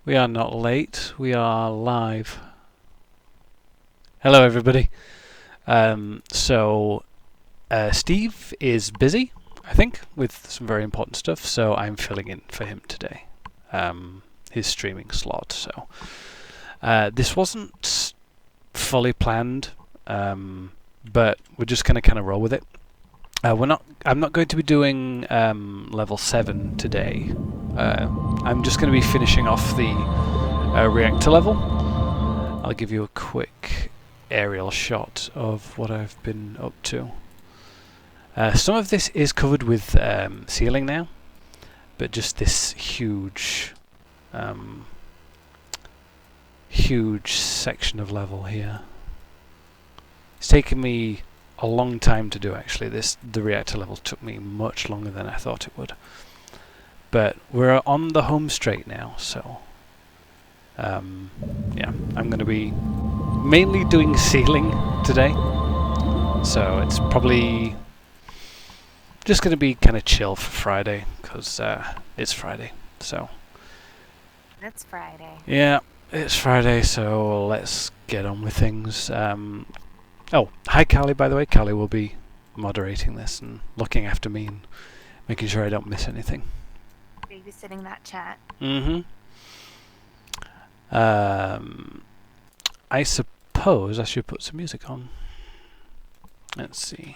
We are not late, we are live. Hello everybody. Steve is busy, I think, with some very important stuff, so I'm filling in for him today. His streaming slot, so. This wasn't fully planned, but we're just going to kind of roll with it. I'm not going to be doing level 7 today. I'm just going to be finishing off the reactor level. I'll give you a quick aerial shot of what I've been up to. Some of this is covered with ceiling now, but just this huge section of level here. It's taken me a long time to do, actually. The reactor level took me much longer than I thought it would. But we're on the home straight now, so yeah, I'm going to be mainly doing ceiling today. So it's probably just going to be kind of chill for Friday, because it's Friday, so. It's Friday. Yeah, it's Friday, so let's get on with things. Oh, hi Callie, by the way. Callie will be moderating this and looking after me and making sure I don't miss anything. Babysitting that chat. I suppose I should put some music on. Let's see.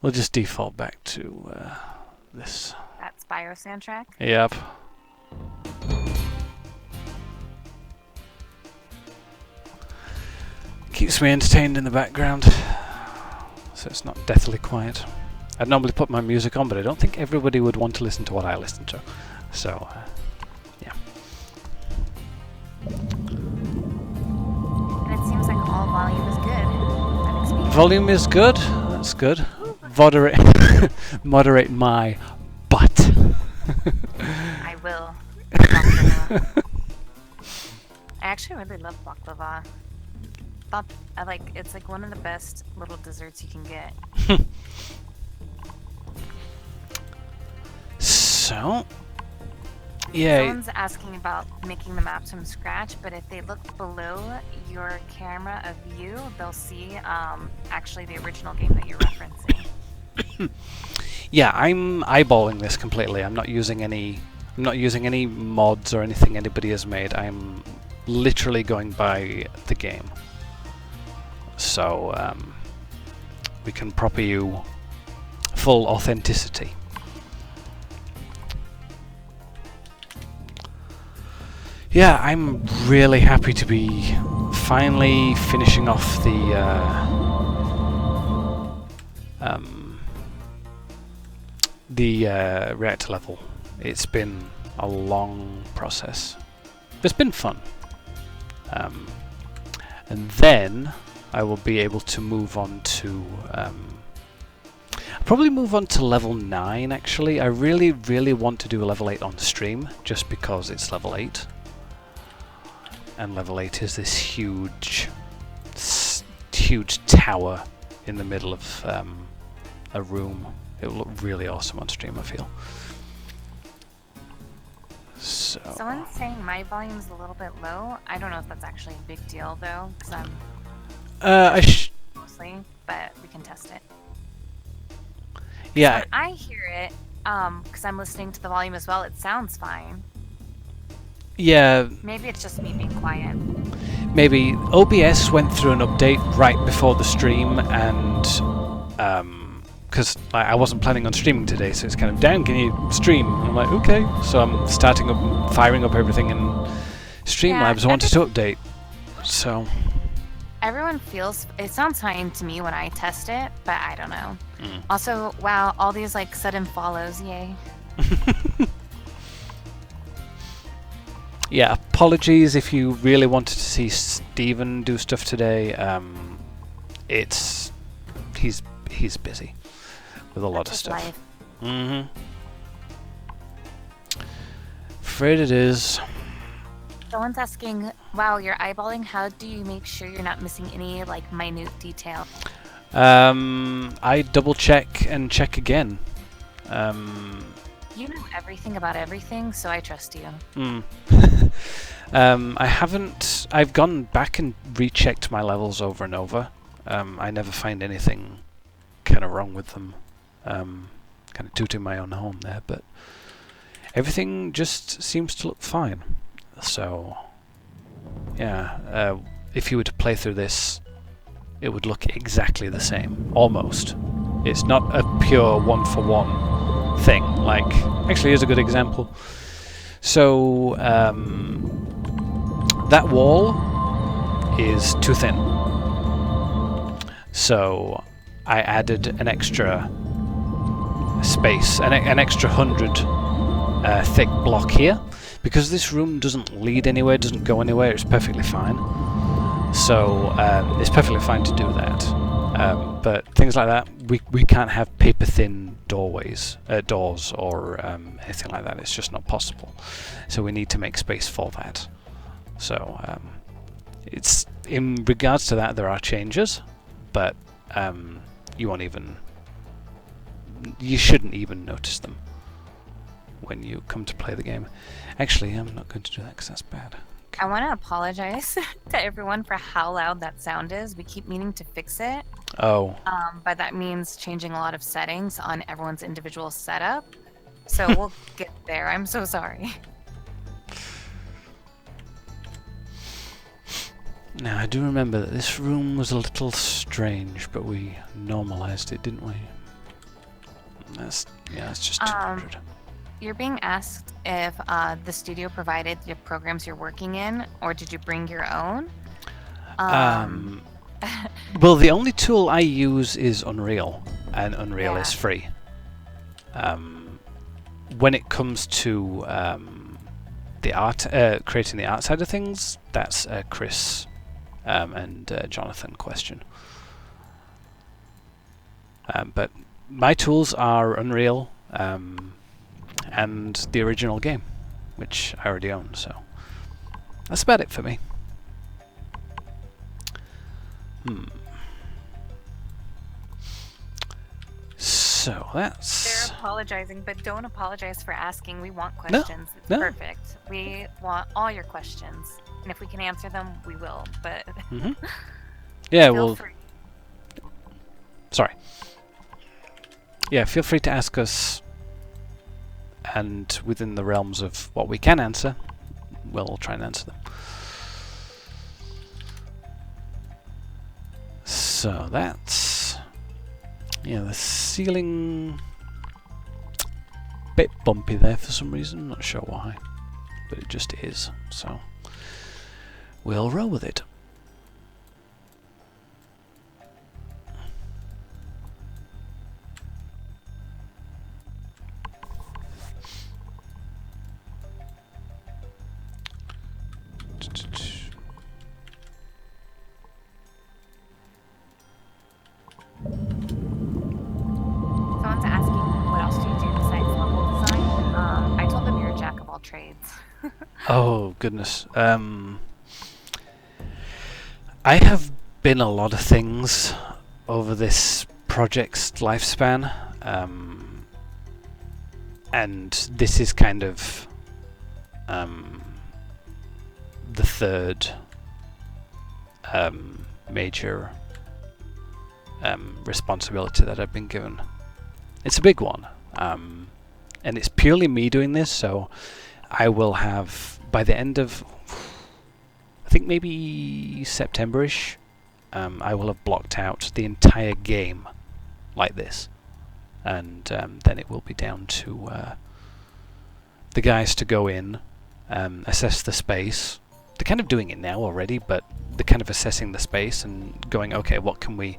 We'll just default back to this. That Spyro soundtrack? Yep. Keeps me entertained in the background, so it's not deathly quiet. I'd normally put my music on, but I don't think everybody would want to listen to what I listen to. So, yeah. And it seems like all volume is good. Volume is good. That's good. Moderate my butt. I will. I actually really love baklava. It's like one of the best little desserts you can get. So, yeah. Someone's asking about making the maps from scratch, but if they look below your camera of view, they'll see actually the original game that you're referencing. Yeah, I'm eyeballing this completely. I'm not using any mods or anything anybody has made. I'm literally going by the game. So we can proper you full authenticity. Yeah, I'm really happy to be finally finishing off the reactor level. It's been a long process. It's been fun. And then I will be able to move on to probably move on to level 9 actually. I really want to do a level 8 on stream just because it's level 8. And level 8 is this huge tower in the middle of a room. It will look really awesome on stream, I feel. So. Someone's saying my volume's a little bit low. I don't know if that's actually a big deal though, because I'm mostly, but we can test it. Yeah. When I hear it, because I'm listening to the volume as well, it sounds fine. Yeah. Maybe it's just me being quiet. Maybe. OBS went through an update right before the stream, and because I wasn't planning on streaming today, so it's kind of, Dan, can you stream? And I'm like, okay. So I'm firing up everything in Streamlabs. I wanted to update. So. Everyone feels it sounds fine to me when I test it, but I don't know. Also, wow, all these like sudden follows, yay. Yeah, apologies if you really wanted to see Steven do stuff today. He's busy with a lot of stuff. Life. Afraid it is. Someone's asking, wow, you're eyeballing. How do you make sure you're not missing any like minute detail? I double check and check again. You know everything about everything, so I trust you. I haven't. I've gone back and rechecked my levels over and over. I never find anything kind of wrong with them. Kind of tooting my own horn there, but everything just seems to look fine. So, yeah, if you were to play through this, it would look exactly the same, almost. It's not a pure one-for-one thing. Like, actually, here's a good example. So, that wall is too thin. So, I added an extra space, an extra 100 thick block here. Because this room doesn't lead anywhere, doesn't go anywhere, it's perfectly fine. So, it's perfectly fine to do that. But things like that, we can't have paper-thin doors, or anything like that. It's just not possible. So we need to make space for that. So it's in regards to that, there are changes, but you shouldn't even notice them when you come to play the game. Actually, I'm not going to do that because that's bad. I want to apologize to everyone for how loud that sound is. We keep meaning to fix it. Oh. But that means changing a lot of settings on everyone's individual setup. So we'll get there. I'm so sorry. Now, I do remember that this room was a little strange, but we normalized it, didn't we? That's just 200. You're being asked if the studio provided the programs you're working in, or did you bring your own? Well, the only tool I use is Unreal, and Unreal is free. When it comes to the art, creating the art side of things, that's Chris and Jonathan question. But my tools are Unreal and the original game, which I already own, so that's about it for me. So that's... They're apologizing, but don't apologize for asking. We want questions. It's perfect. We want all your questions. And if we can answer them, we will. But yeah, feel free. Sorry. Yeah, feel free to ask us, and within the realms of what we can answer, we'll try and answer them. So that's... yeah, the ceiling... bit bumpy there for some reason, not sure why, but it just is, so we'll roll with it. Someone's asking, what else do you do besides level design? I told them you're a jack of all trades. Oh, goodness. I have been a lot of things over this project's lifespan, and this is kind of the third major responsibility that I've been given. It's a big one, and it's purely me doing this, so I will have, by the end of, I think maybe September-ish, I will have blocked out the entire game like this, and then it will be down to the guys to go in, assess the space. They're kind of doing it now already, but they're kind of assessing the space and going, okay, what can we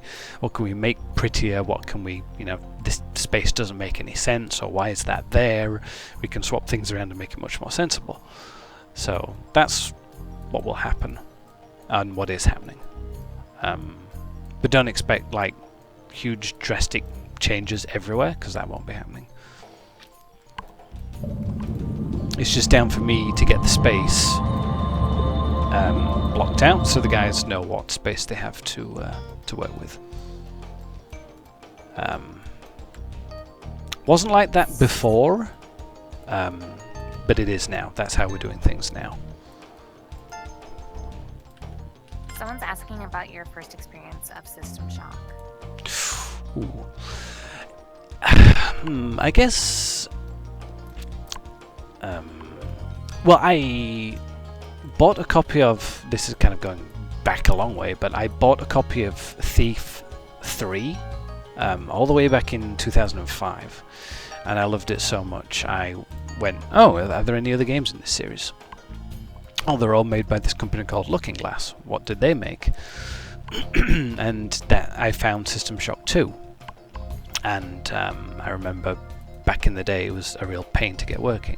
make prettier? What can we, this space doesn't make any sense, or why is that there? We can swap things around and make it much more sensible. So that's what will happen, and what is happening. But don't expect like huge drastic changes everywhere, because that won't be happening. It's just down for me to get the space blocked out, so the guys know what space they have to work with. Wasn't like that before, But it is now. That's how we're doing things now. Someone's asking about your first experience of System Shock. Ooh. I guess. Well, I bought a copy of. This is kind of going back a long way, but I bought a copy of Thief 3 all the way back in 2005, and I loved it so much. I went, oh, are there any other games in this series? Oh, they're all made by this company called Looking Glass. What did they make? And that I found System Shock 2. And I remember back in the day it was a real pain to get working.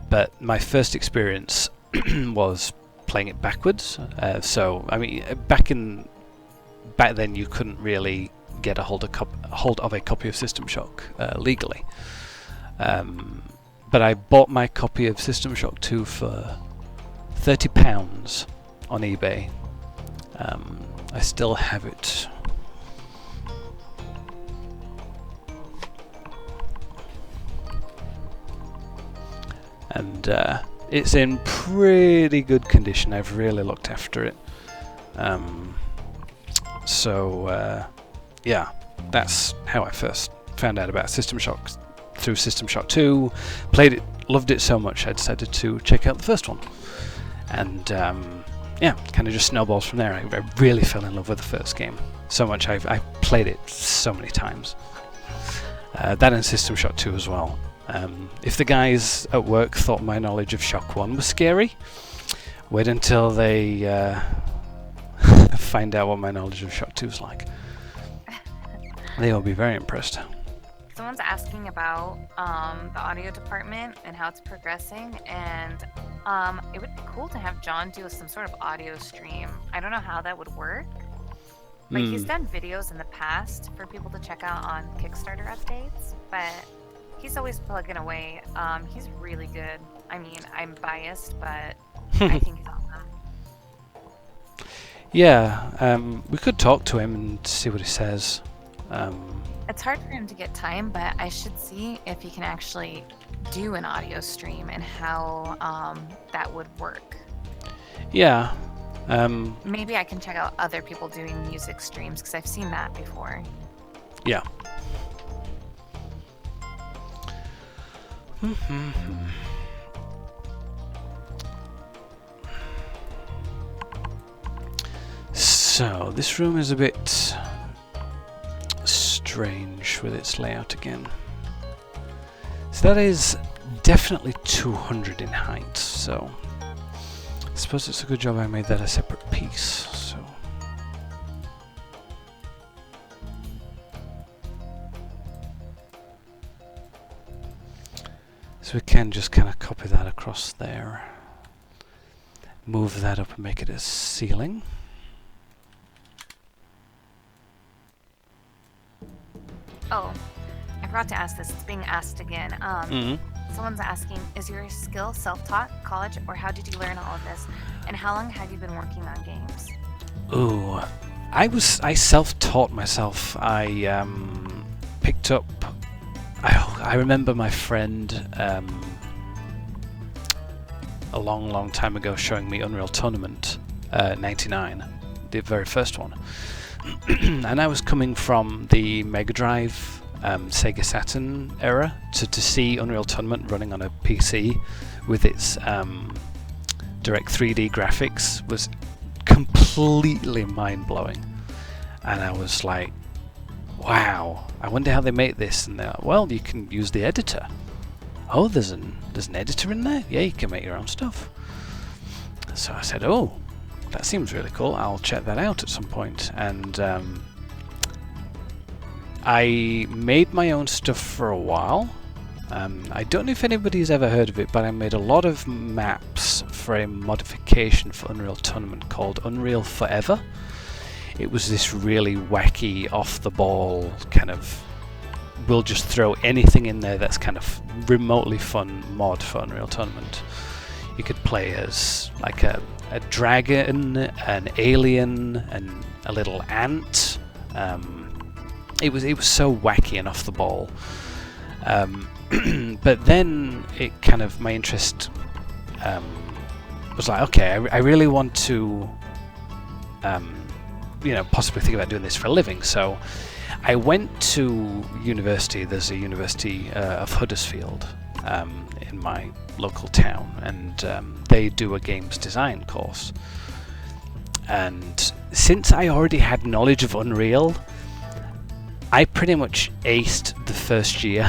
But my first experience was playing it backwards. So, I mean, back then you couldn't really get a hold of a copy of System Shock legally. But I bought my copy of System Shock 2 for £30 on eBay. I still have it. And it's in pretty good condition. I've really looked after it. Yeah, that's how I first found out about System Shock, through System Shock 2. Played it, loved it so much I decided to check out the first one. And yeah, kind of just snowballs from there. I really fell in love with the first game. So much I played it so many times. That and System Shock 2 as well. If the guys at work thought my knowledge of Shock 1 was scary, wait until they find out what my knowledge of Shock 2 is like. They will be very impressed. Someone's asking about the audio department and how it's progressing, and it would be cool to have John do some sort of audio stream. I don't know how that would work. Like, he's done videos in the past for people to check out on Kickstarter updates, but he's always plugging away. He's really good. I mean, I'm biased, but I think he's awesome. Yeah, we could talk to him and see what he says. It's hard for him to get time, but I should see if he can actually do an audio stream and how that would work. Yeah. Maybe I can check out other people doing music streams, because I've seen that before. Yeah. So, this room is a bit strange with its layout again. So that is definitely 200 in height, so I suppose it's a good job I made that a separate piece. So we can just kind of copy that across there, move that up and make it a ceiling. Oh, I forgot to ask this. It's being asked again. Someone's asking, is your skill self-taught, college, or how did you learn all of this? And how long have you been working on games? Ooh, I self-taught myself. I picked up. I remember my friend a long time ago showing me Unreal Tournament 99, the very first one. And I was coming from the Mega Drive, Sega Saturn era to see Unreal Tournament running on a PC with its direct 3D graphics was completely mind-blowing. And I was like, wow, I wonder how they make this. And they're like, well, you can use the editor. Oh, there's an editor in there? Yeah, you can make your own stuff. So I said, oh, that seems really cool. I'll check that out at some point. And I made my own stuff for a while. I don't know if anybody's ever heard of it, but I made a lot of maps for a modification for Unreal Tournament called Unreal Forever. It was this really wacky, off-the-ball kind of, we'll just throw anything in there that's kind of remotely fun mod for Unreal Tournament. You could play as like a dragon, an alien, and a little ant. it was so wacky and off the ball. But then it kind of, my interest was like, okay, I really want to possibly think about doing this for a living. So I went to university. There's a university of Huddersfield in my local town, and they do a games design course. And since I already had knowledge of Unreal, I pretty much aced the first year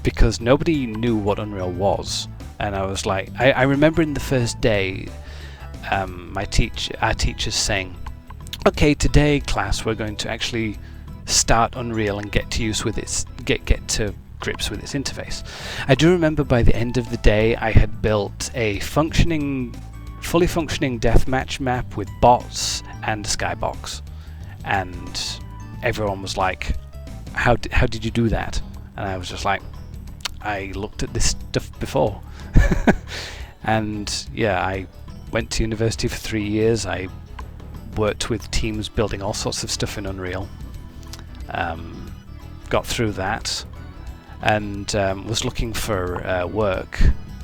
because nobody knew what Unreal was. And I was like, I remember in the first day, our teachers saying, okay, today class we're going to actually start Unreal and get to grips with its interface. I do remember by the end of the day I had built a fully functioning deathmatch map with bots and a skybox, and everyone was like, how did you do that? And I was just like, I looked at this stuff before. And yeah, I went to university for 3 years. I worked with teams building all sorts of stuff in Unreal. Got through that, and was looking for work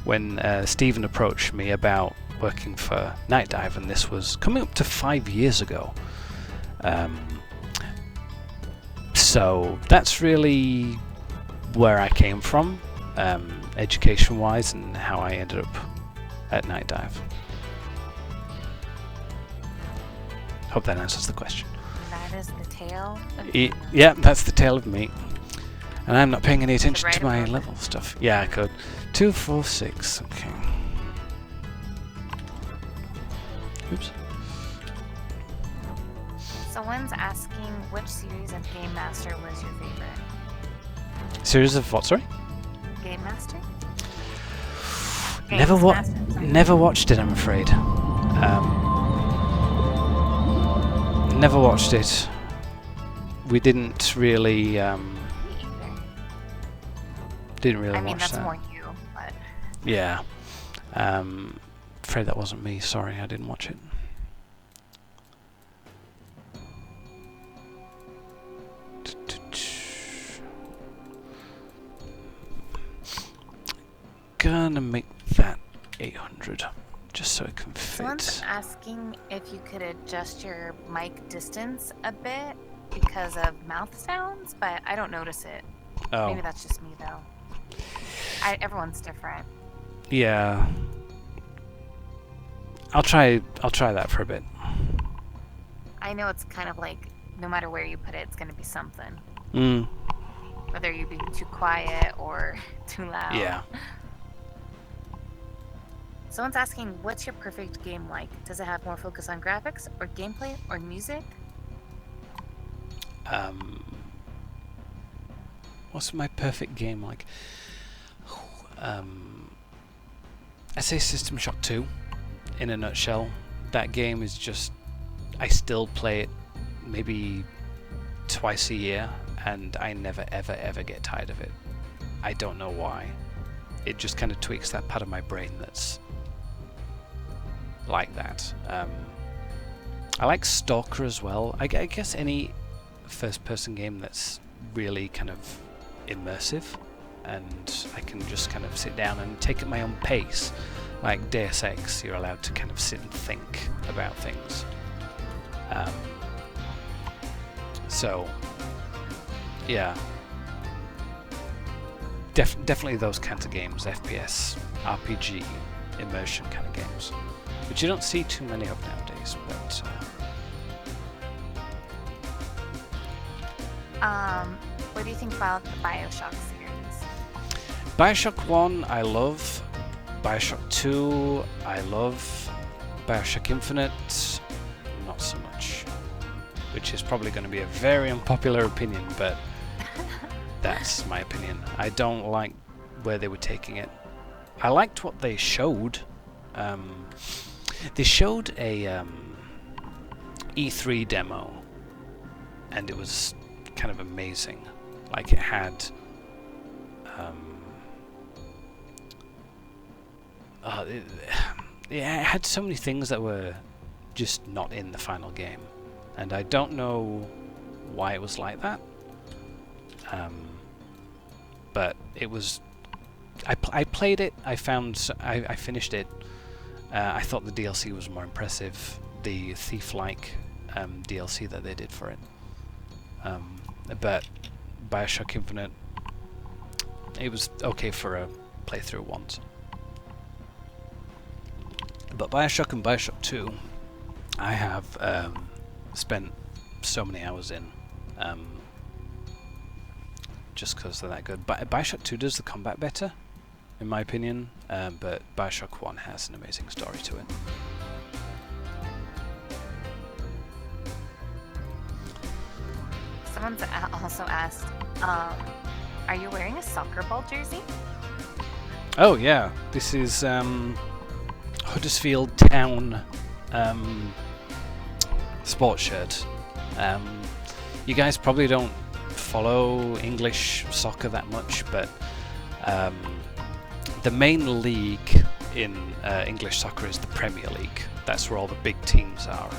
when Stephen approached me about working for Nightdive, and this was coming up to 5 years ago. So that's really where I came from, education-wise, and how I ended up at Nightdive. Hope that answers the question. That is the tale of yeah, that's the tale of me. And I'm not paying any attention to my level stuff. Yeah, I could. 2, 4, 6. Okay. Oops. Someone's asking which series of Game Master was your favorite? Series of what, sorry? Game Master? Never watched it, I'm afraid. Never watched it. We didn't really Me either. didn't really I mean, watch that's that. more you, but Yeah. Afraid that wasn't me. Sorry, I didn't watch it. Gonna make that 800 just so it can someone's fit. asking if you could adjust your mic distance a bit because of mouth sounds, but I don't notice it. Oh, Maybe that's just me though. Everyone's different. yeah. I'll try that for a bit. I know it's kind of like no matter where you put it, it's gonna be something. Mm, Whether you be too quiet or too loud. yeah. Someone's asking, what's your perfect game like? Does it have more focus on graphics or gameplay or music? What's my perfect game like? I say System Shock 2 in a nutshell. That game is just, I still play it maybe twice a year, and I never ever ever get tired of it. I don't know why. It just kind of tweaks that part of my brain that's like that. I like Stalker as well. I guess any first-person game that's really kind of immersive, and I can just kind of sit down and take at my own pace. Like Deus Ex, you're allowed to kind of sit and think about things. So, yeah. Definitely those kinds of games, FPS, RPG, immersion kind of games, which you don't see too many of nowadays, but What do you think about the BioShock series? BioShock 1 I love, BioShock 2 I love, BioShock Infinite not so much, which is probably going to be a very unpopular opinion, but that's my opinion. I don't like where they were taking it. I liked what they showed. They showed a E3 demo, and it was kind of amazing. Like it had it had so many things that were just not in the final game, and I don't know why it was like that. But it was... I played it, I finished it. I thought the DLC was more impressive, the Thief-like DLC that they did for it. But Bioshock Infinite, it was okay for a playthrough once. But Bioshock and Bioshock 2, I have spent so many hours in, just because they're that good. But Bioshock 2 does the combat better, in my opinion, but Bioshock 1 has an amazing story to it. Someone's also asked, are you wearing a soccer ball jersey? Oh yeah, this is Huddersfield Town sports shirt. You guys probably don't follow English soccer that much, but the main league in English soccer is the Premier League. That's where all the big teams are.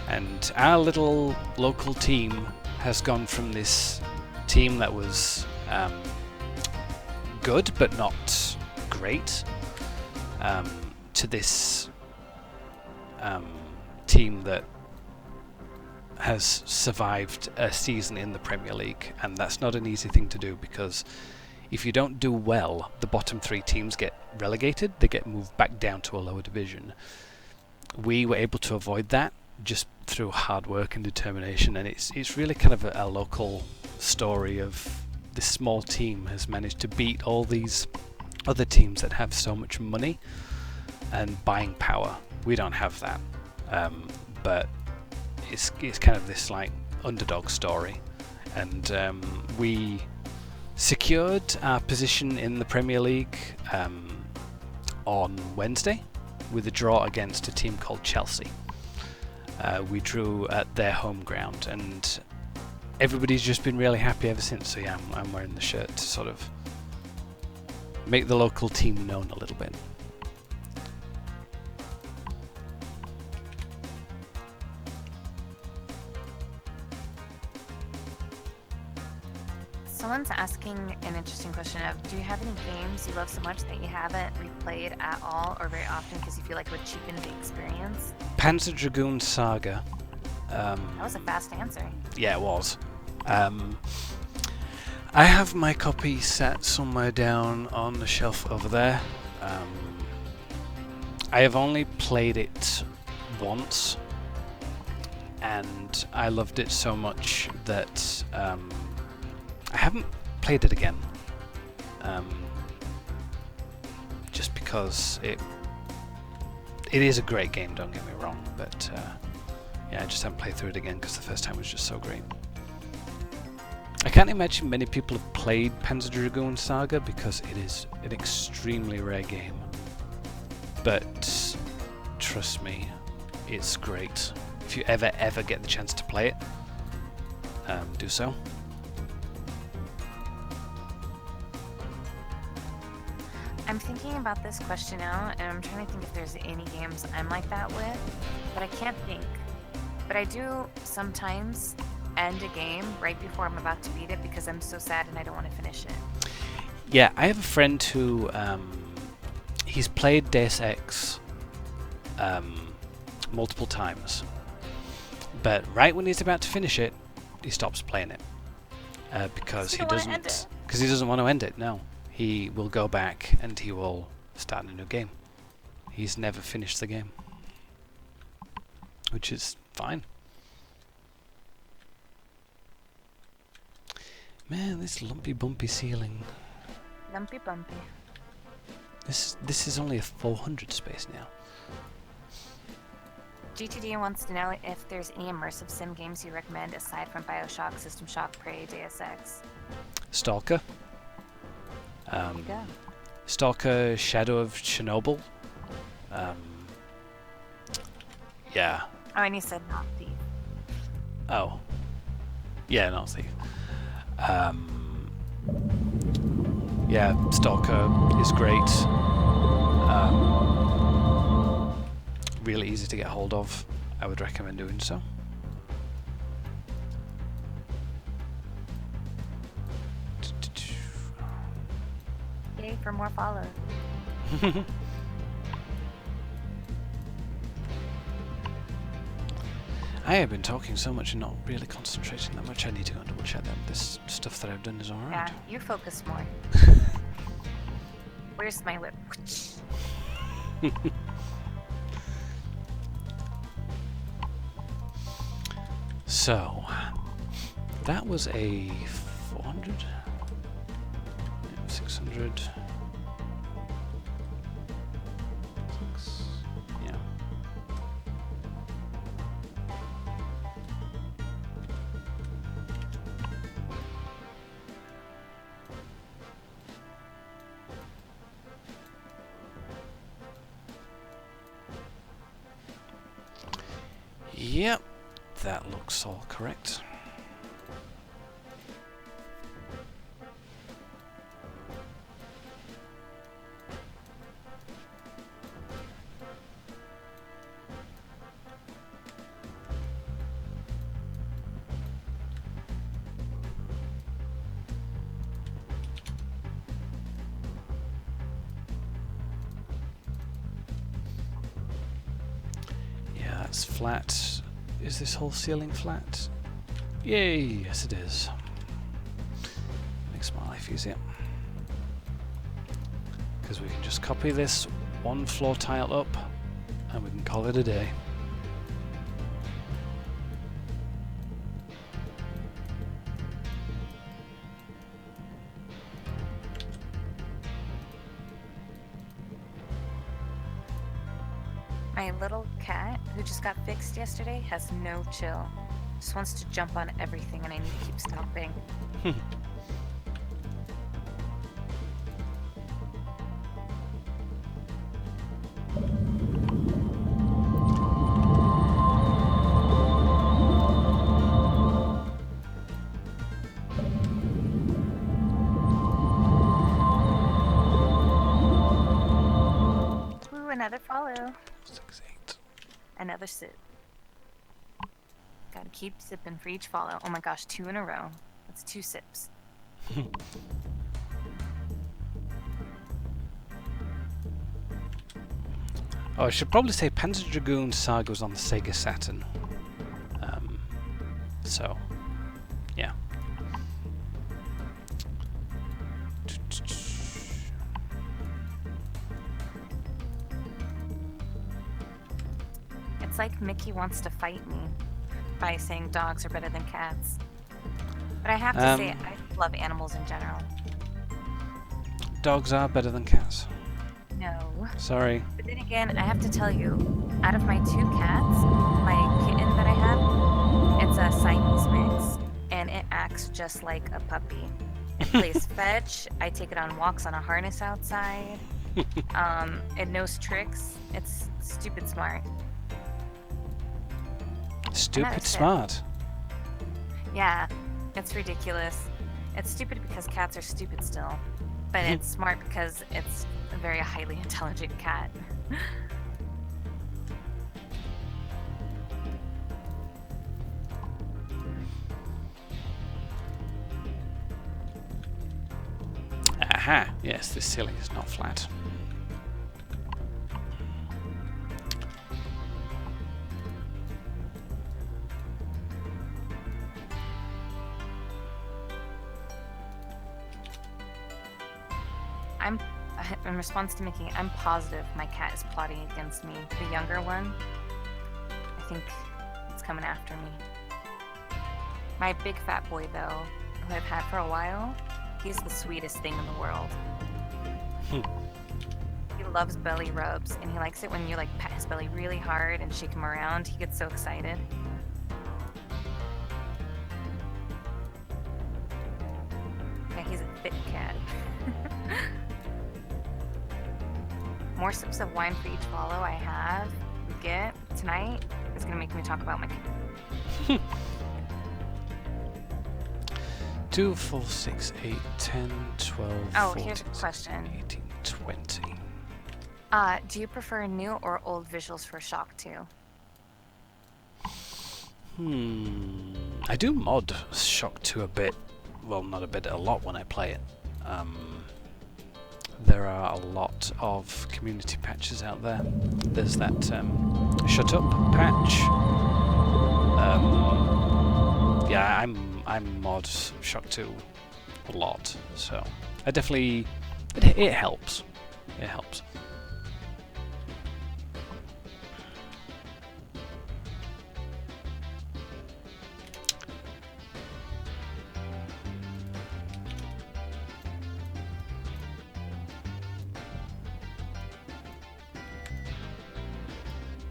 And our little local team has gone from this team that was good but not great to this team that has survived a season in the Premier League, and that's not an easy thing to do, because if you don't do well, the bottom three teams get relegated. They get moved back down to a lower division. We were able to avoid that just through hard work and determination, and it's really kind of a local story of this small team has managed to beat all these other teams that have so much money and buying power. We don't have that, but it's kind of this like underdog story, and we secured our position in the Premier League on Wednesday with a draw against a team called Chelsea. We drew at their home ground, and everybody's just been really happy ever since. So yeah, I'm wearing the shirt to sort of make the local team known a little bit. Someone's asking an interesting question of, do you have any games you love so much that you haven't replayed at all or very often because you feel like it would cheapen the experience? Panzer Dragoon Saga. That was a fast answer. Yeah, it was. I have my copy sat somewhere down on the shelf over there. I have only played it once, and I loved it so much that I haven't played it again. Just because it is a great game, don't get me wrong, but yeah, I just haven't played through it again because the first time was just so great. I can't imagine many people have played Panzer Dragoon Saga because it is an extremely rare game. But trust me, it's great. If you ever get the chance to play it, do so. I'm thinking about this question now, and I'm trying to think if there's any games I'm like that with, but I can't think. But I do sometimes end a game right before I'm about to beat it because I'm so sad and I don't want to finish it. Yeah, I have a friend who he's played Deus Ex multiple times, but right when he's about to finish it, he stops playing it because he doesn't want to end it. No. He will go back and he will start a new game. He's never finished the game, which is fine. Man, this lumpy bumpy ceiling. Lumpy bumpy. This is only a 400 space now. GTD wants to know if there's any immersive sim games you recommend aside from Bioshock, System Shock, Prey, Deus Ex. Stalker. There you go. Stalker, Shadow of Chernobyl. Yeah. Oh, and you said not Thief. Oh. Yeah, not Thief. Yeah, Stalker is great. Really easy to get hold of. I would recommend doing so. Yay for more follows. I have been talking so much and not really concentrating that much. I need to go and double check that this stuff that I've done is alright. Yeah, you focus more. Where's my whip? So, that was a 400? 600? Yeah. Yep, that looks all correct. Yeah, that's flat. Is this whole ceiling flat? Yay, yes it is. Makes my life easier. Because we can just copy this one floor tile up and we can call it a day. My little cat, who just got fixed yesterday, has no chill. Just wants to jump on everything and I need to keep stopping. Ooh, another follow. 6, 8. Another sip. Gotta keep sipping for each follow. Oh my gosh, 2 in a row. That's 2 sips. Oh, I should probably say Panzer Dragoon Saga was on the Sega Saturn. So, yeah. It's like Mickey wants to fight me by saying dogs are better than cats. But I have to say, I love animals in general. Dogs are better than cats. No. Sorry. But then again, I have to tell you, out of my 2 cats, my kitten that I have, it's a Siamese mix, and it acts just like a puppy. It plays fetch. I take it on walks on a harness outside. It knows tricks. It's stupid smart. Stupid smart. Yeah, it's ridiculous. It's stupid because cats are stupid still, but it's smart because it's a very highly intelligent cat. Aha! Yes, this ceiling is not flat. In response to Mickey, I'm positive my cat is plotting against me. The younger one, I think it's coming after me. My big fat boy, though, who I've had for a while, he's the sweetest thing in the world. He loves belly rubs, and he likes it when you like pat his belly really hard and shake him around. He gets so excited. Yeah, he's a fit cat. More sips of wine for each follow I have. Get tonight is gonna make me talk about my cat. 2, 4, 6, 8, 10, 12, Oh, 14, here's a question. 18, 20. Do you prefer new or old visuals for Shock 2? I do mod Shock 2 a bit. Well, not a bit, a lot when I play it. there are a lot of community patches out there. There's that Shut Up patch. Yeah, I'm mod Shock 2 a lot, so I definitely it helps. It helps.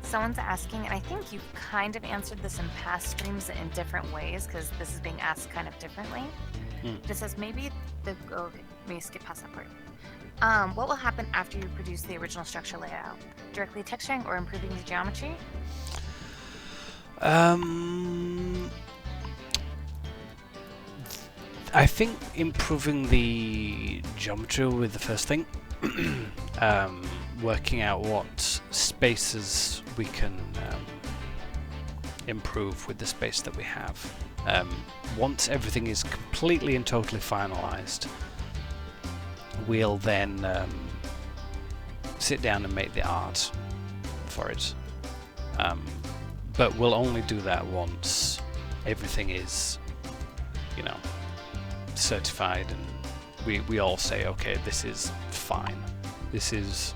Someone's asking, and I think you've kind of answered this in past streams in different ways, because this is being asked kind of differently. It says maybe let me skip past that part. What will happen after you produce the original structure layout? Directly texturing or improving the geometry? I think improving the geometry with the first thing. Working out what spaces we can improve with the space that we have. Once everything is completely and totally finalized, we'll then sit down and make the art for it. But we'll only do that once everything is, you know, certified and we all say, okay, this is fine. This is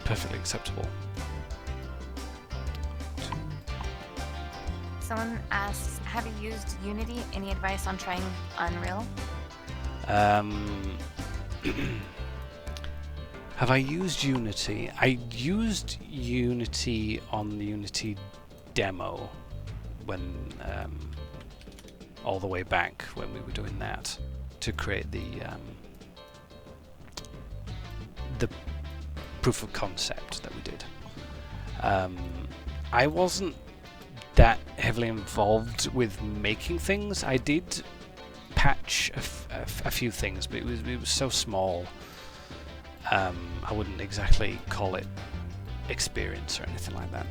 perfectly acceptable. Someone asks, have you used Unity? Any advice on trying Unreal? Have I used Unity? I used Unity on the Unity demo when all the way back when we were doing that to create the proof of concept that we did. I wasn't that heavily involved with making things. I did patch a few things, but it was so small. I wouldn't exactly call it experience or anything like that.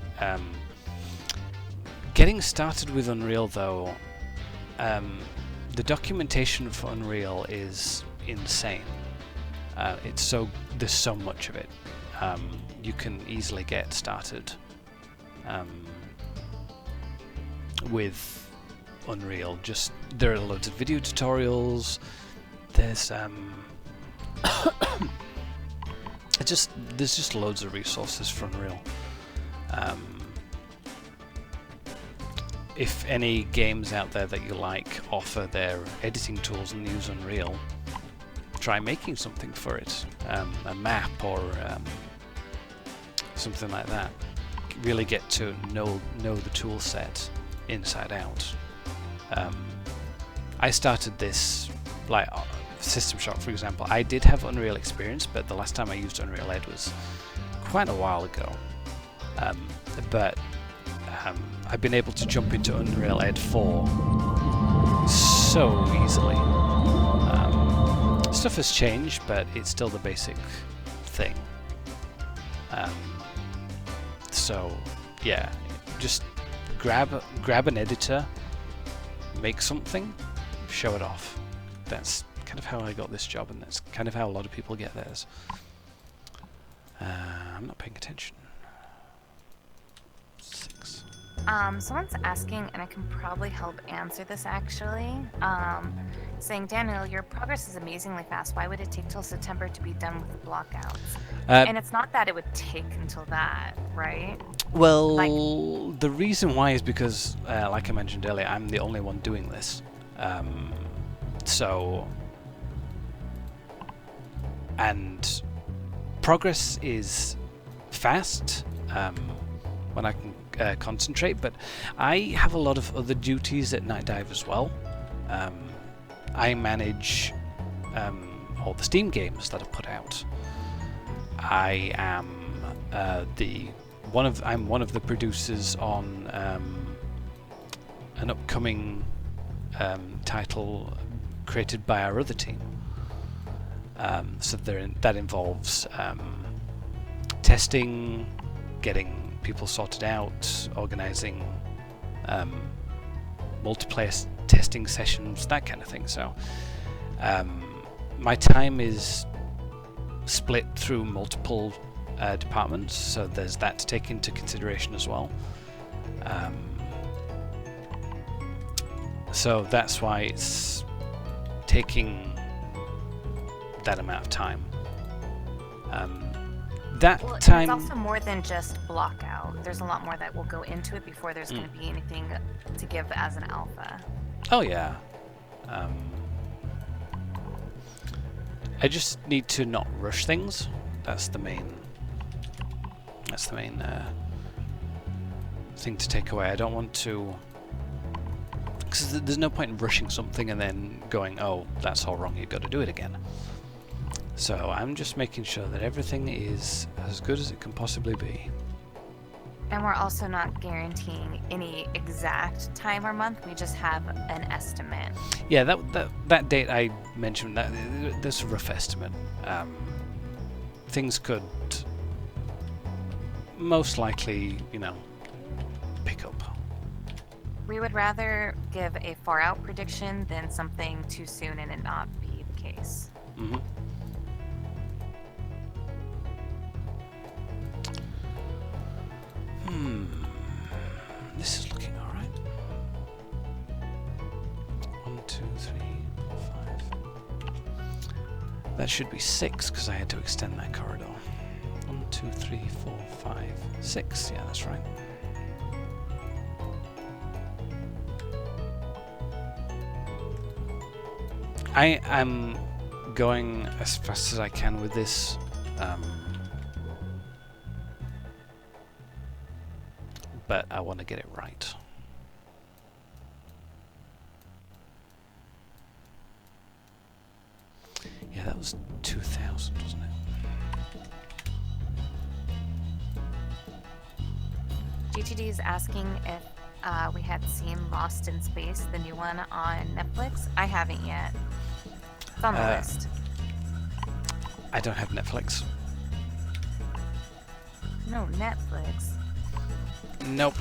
Getting started with Unreal though, the documentation for Unreal is insane. There's so much of it. You can easily get started with Unreal. Just there are loads of video tutorials. There's there's just loads of resources for Unreal. If any games out there that you like offer their editing tools and use Unreal, try making something for it, a map or something like that. Really get to know the tool set inside out. I started this, like System Shock for example. I did have Unreal experience, but the last time I used Unreal Ed was quite a while ago. But I've been able to jump into Unreal Ed 4 so easily. Stuff has changed, but it's still the basic thing. So yeah, just grab an editor, make something, show it off. That's kind of how I got this job, and that's kind of how a lot of people get theirs. I'm not paying attention. 6. Someone's asking, and I can probably help answer this actually, saying, Daniel, your progress is amazingly fast. Why would it take till September to be done with the blockouts? And it's not that it would take until that, right? Well, the reason why is because, like I mentioned earlier, I'm the only one doing this. And progress is fast when I can concentrate, but I have a lot of other duties at Nightdive as well. I manage all the Steam games that are put out. I am I'm one of the producers on an upcoming title created by our other team. So that involves testing, getting people sorted out, organising multiplayer testing sessions, that kind of thing. So my time is split through multiple departments, so there's that to take into consideration as well. So that's why it's taking that amount of time. Well, time. it's also more than just block out. There's a lot more that will go into it before there's going to be anything to give as an alpha. Oh yeah. I just need to not rush things. That's the main thing to take away. I don't want to, because there's no point in rushing something and then going, oh, that's all wrong, you've got to do it again. So I'm just making sure that everything is as good as it can possibly be. And we're also not guaranteeing any exact time or month. We just have an estimate. Yeah, that date I mentioned, that's a rough estimate. Things could most likely, pick up. We would rather give a far out prediction than something too soon and it not be the case. Mm-hmm. This is looking alright. 1, 2, 3, 4, 5. That should be 6 because I had to extend that corridor. 1, 2, 3, 4, 5, 6. Yeah, that's right. I am going as fast as I can with this. But I want to get it right. Yeah, that was 2000, wasn't it? GTD is asking if we had seen Lost in Space, the new one on Netflix. I haven't yet. It's on the list. I don't have Netflix. No, Netflix. Nope.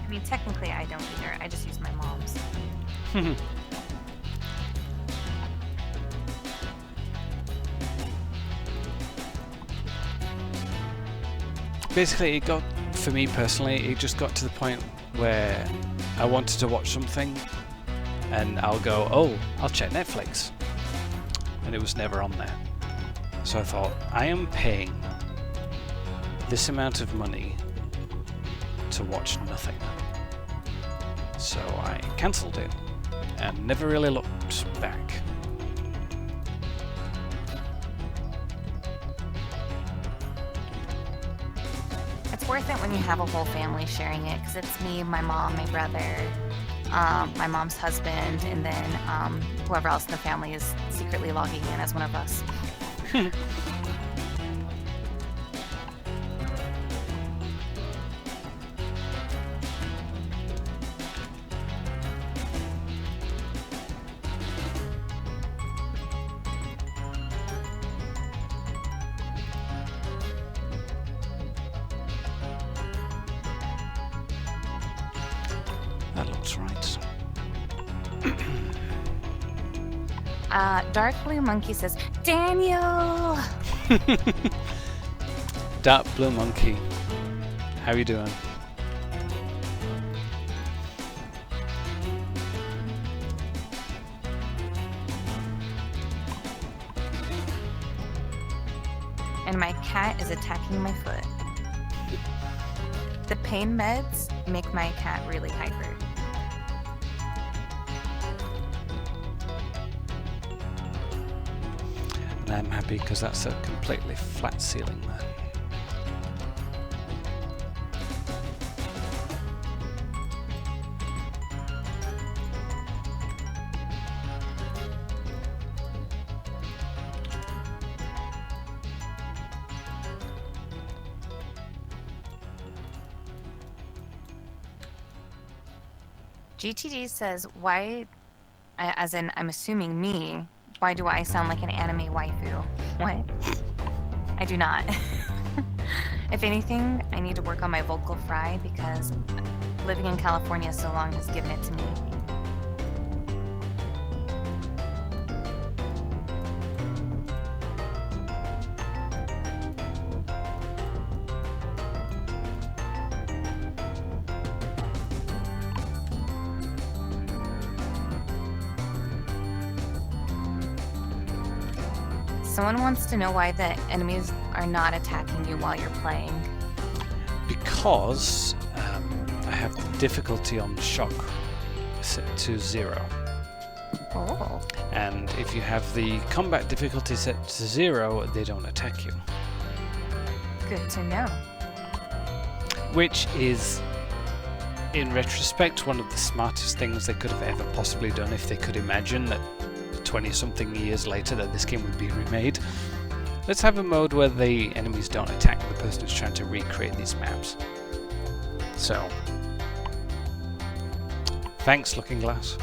I mean, technically I don't either. I just use my mom's. Basically, for me personally, it just got to the point where I wanted to watch something and I'll go, oh, I'll check Netflix. And it was never on there. So I thought, I am paying this amount of money to watch nothing. So I cancelled it and never really looked back. It's worth it when you have a whole family sharing it, because it's me, my mom, my brother, my mom's husband, and then whoever else in the family is secretly logging in as one of us. That looks right. Dark Blue Monkey says, Daniel! Dark Blue Monkey, how you doing? And my cat is attacking my foot. The pain meds make my cat really hyper. And I'm happy because that's a completely flat ceiling there. GTD says, why, as in, I'm assuming me, why do I sound like an anime waifu? What? I do not. If anything, I need to work on my vocal fry because living in California so long has given it to me. Someone wants to know why the enemies are not attacking you while you're playing. Because I have the difficulty on shock set to 0. Oh. And if you have the combat difficulty set to 0, they don't attack you. Good to know. Which is, in retrospect, one of the smartest things they could have ever possibly done if they could imagine that 20-something years later that this game would be remade. Let's have a mode where the enemies don't attack the person who's trying to recreate these maps. So, thanks, Looking Glass.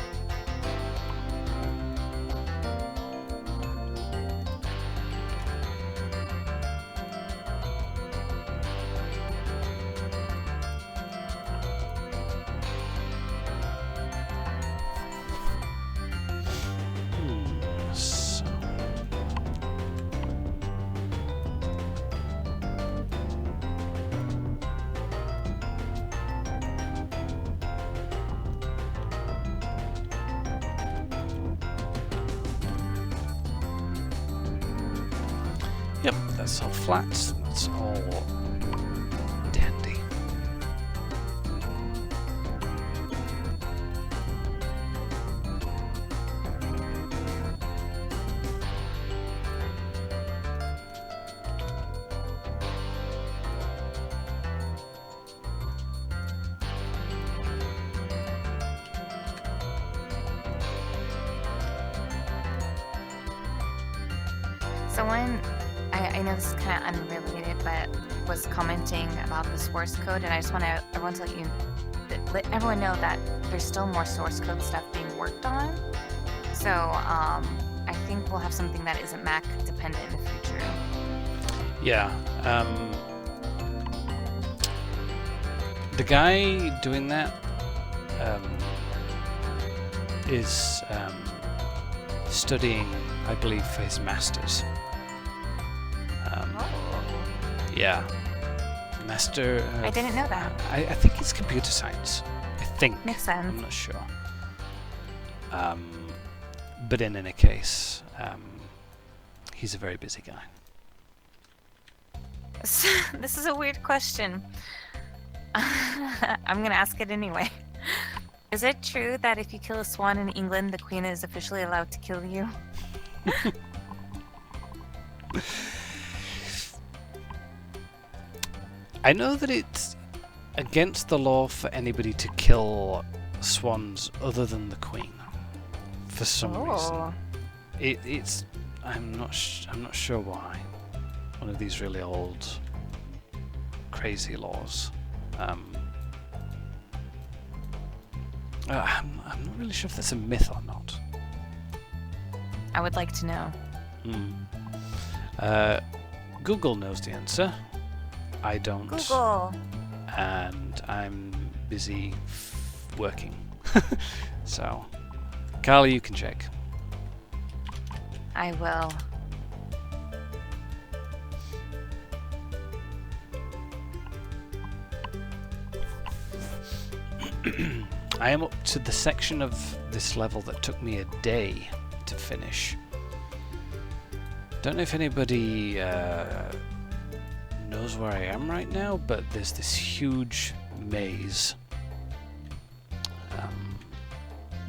Yep, that's all flat, that's all dandy. Someone, I know this is kind of unrelated, but was commenting about the source code, and I just want everyone to let everyone know that there's still more source code stuff being worked on. So I think we'll have something that isn't Mac dependent in the future. Yeah. The guy doing that is studying, I believe, for his master's. Yeah. Master... I didn't know that. I think it's computer science. I think. Makes sense. I'm not sure. But in any case, he's a very busy guy. This is a weird question. I'm gonna ask it anyway. Is it true that if you kill a swan in England, the Queen is officially allowed to kill you? I know that it's against the law for anybody to kill swans other than the Queen, for some reason. It's I'm not sure why. One of these really old, crazy laws. I'm not really sure if that's a myth or not. I would like to know. Google knows the answer. I don't. Google. And I'm busy working. So, Carly, you can check. I will. I am up to the section of this level that took me a day to finish. Don't know if anybody knows where I am right now, but there's this huge maze.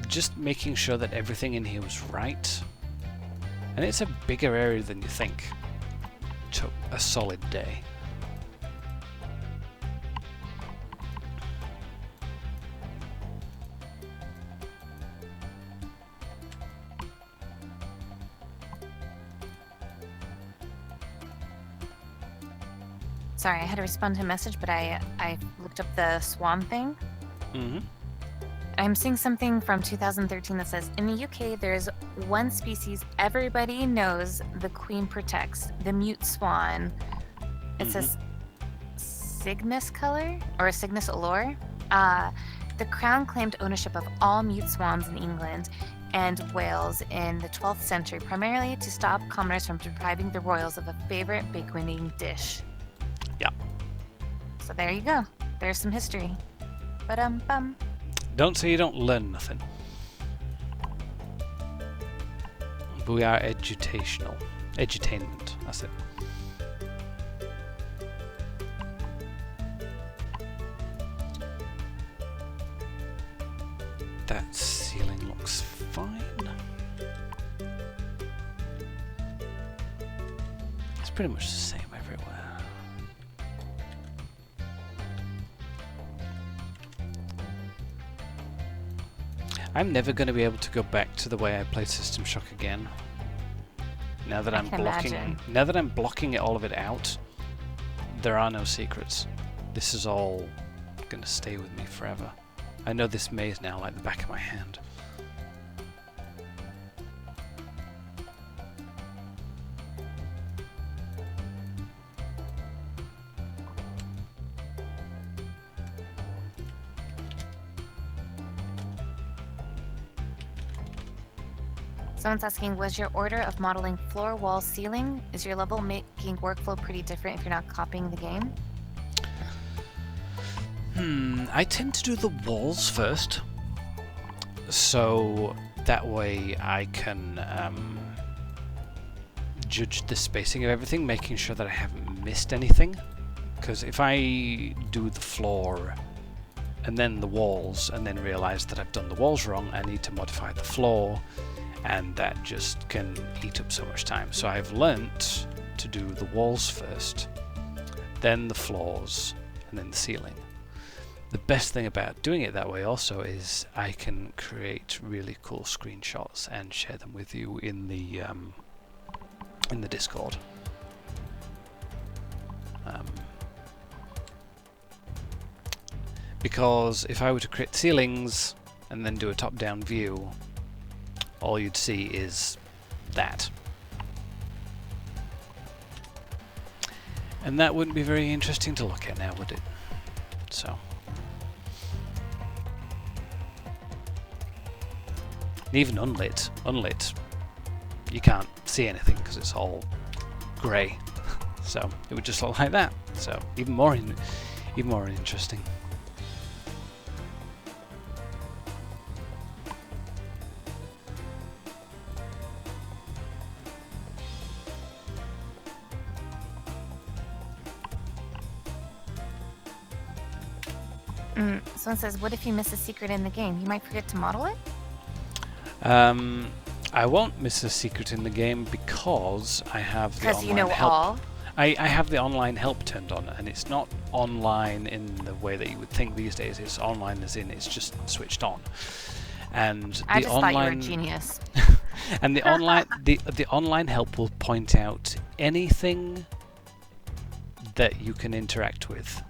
Just making sure that everything in here was right. And it's a bigger area than you think. Took a solid day. Sorry, I had to respond to a message, but I looked up the swan thing. Mm-hmm. I'm seeing something from 2013 that says, in the UK, there's one species everybody knows the Queen protects, the mute swan. It says Cygnus color, or Cygnus allure. The Crown claimed ownership of all mute swans in England and Wales in the 12th century, primarily to stop commoners from depriving the royals of a favorite big-winning dish. Yeah. So there you go. There's some history. Ba-dum-bum. Don't say you don't learn nothing. But we are edutational. Edutainment, that's it. That ceiling looks fine. It's pretty much the same everywhere. I'm never going to be able to go back to the way I played System Shock again. Now that I'm blocking all of it out, there are no secrets. This is all going to stay with me forever. I know this maze now like the back of my hand. Someone's asking, was your order of modeling floor, wall, ceiling? Is your level making workflow pretty different if you're not copying the game? I tend to do the walls first, so that way I can judge the spacing of everything, making sure that I haven't missed anything. Because if I do the floor and then the walls and then realise that I've done the walls wrong, I need to modify the floor, and that just can eat up so much time. So I've learnt to do the walls first, then the floors, and then the ceiling. The best thing about doing it that way also is I can create really cool screenshots and share them with you in the Discord. Because if I were to create ceilings and then do a top-down view, all you'd see is that. And that wouldn't be very interesting to look at now, would it? So. Even unlit, you can't see anything because it's all grey. So it would just look like that. So even more interesting. Someone says, what if you miss a secret in the game? You might forget to model it? I won't miss a secret in the game because I have the online help. Because you know all? I have the online help turned on, and it's not online in the way that you would think these days. It's online as in it's just switched on. And I the just online, thought you were a genius. And the online help will point out anything that you can interact with.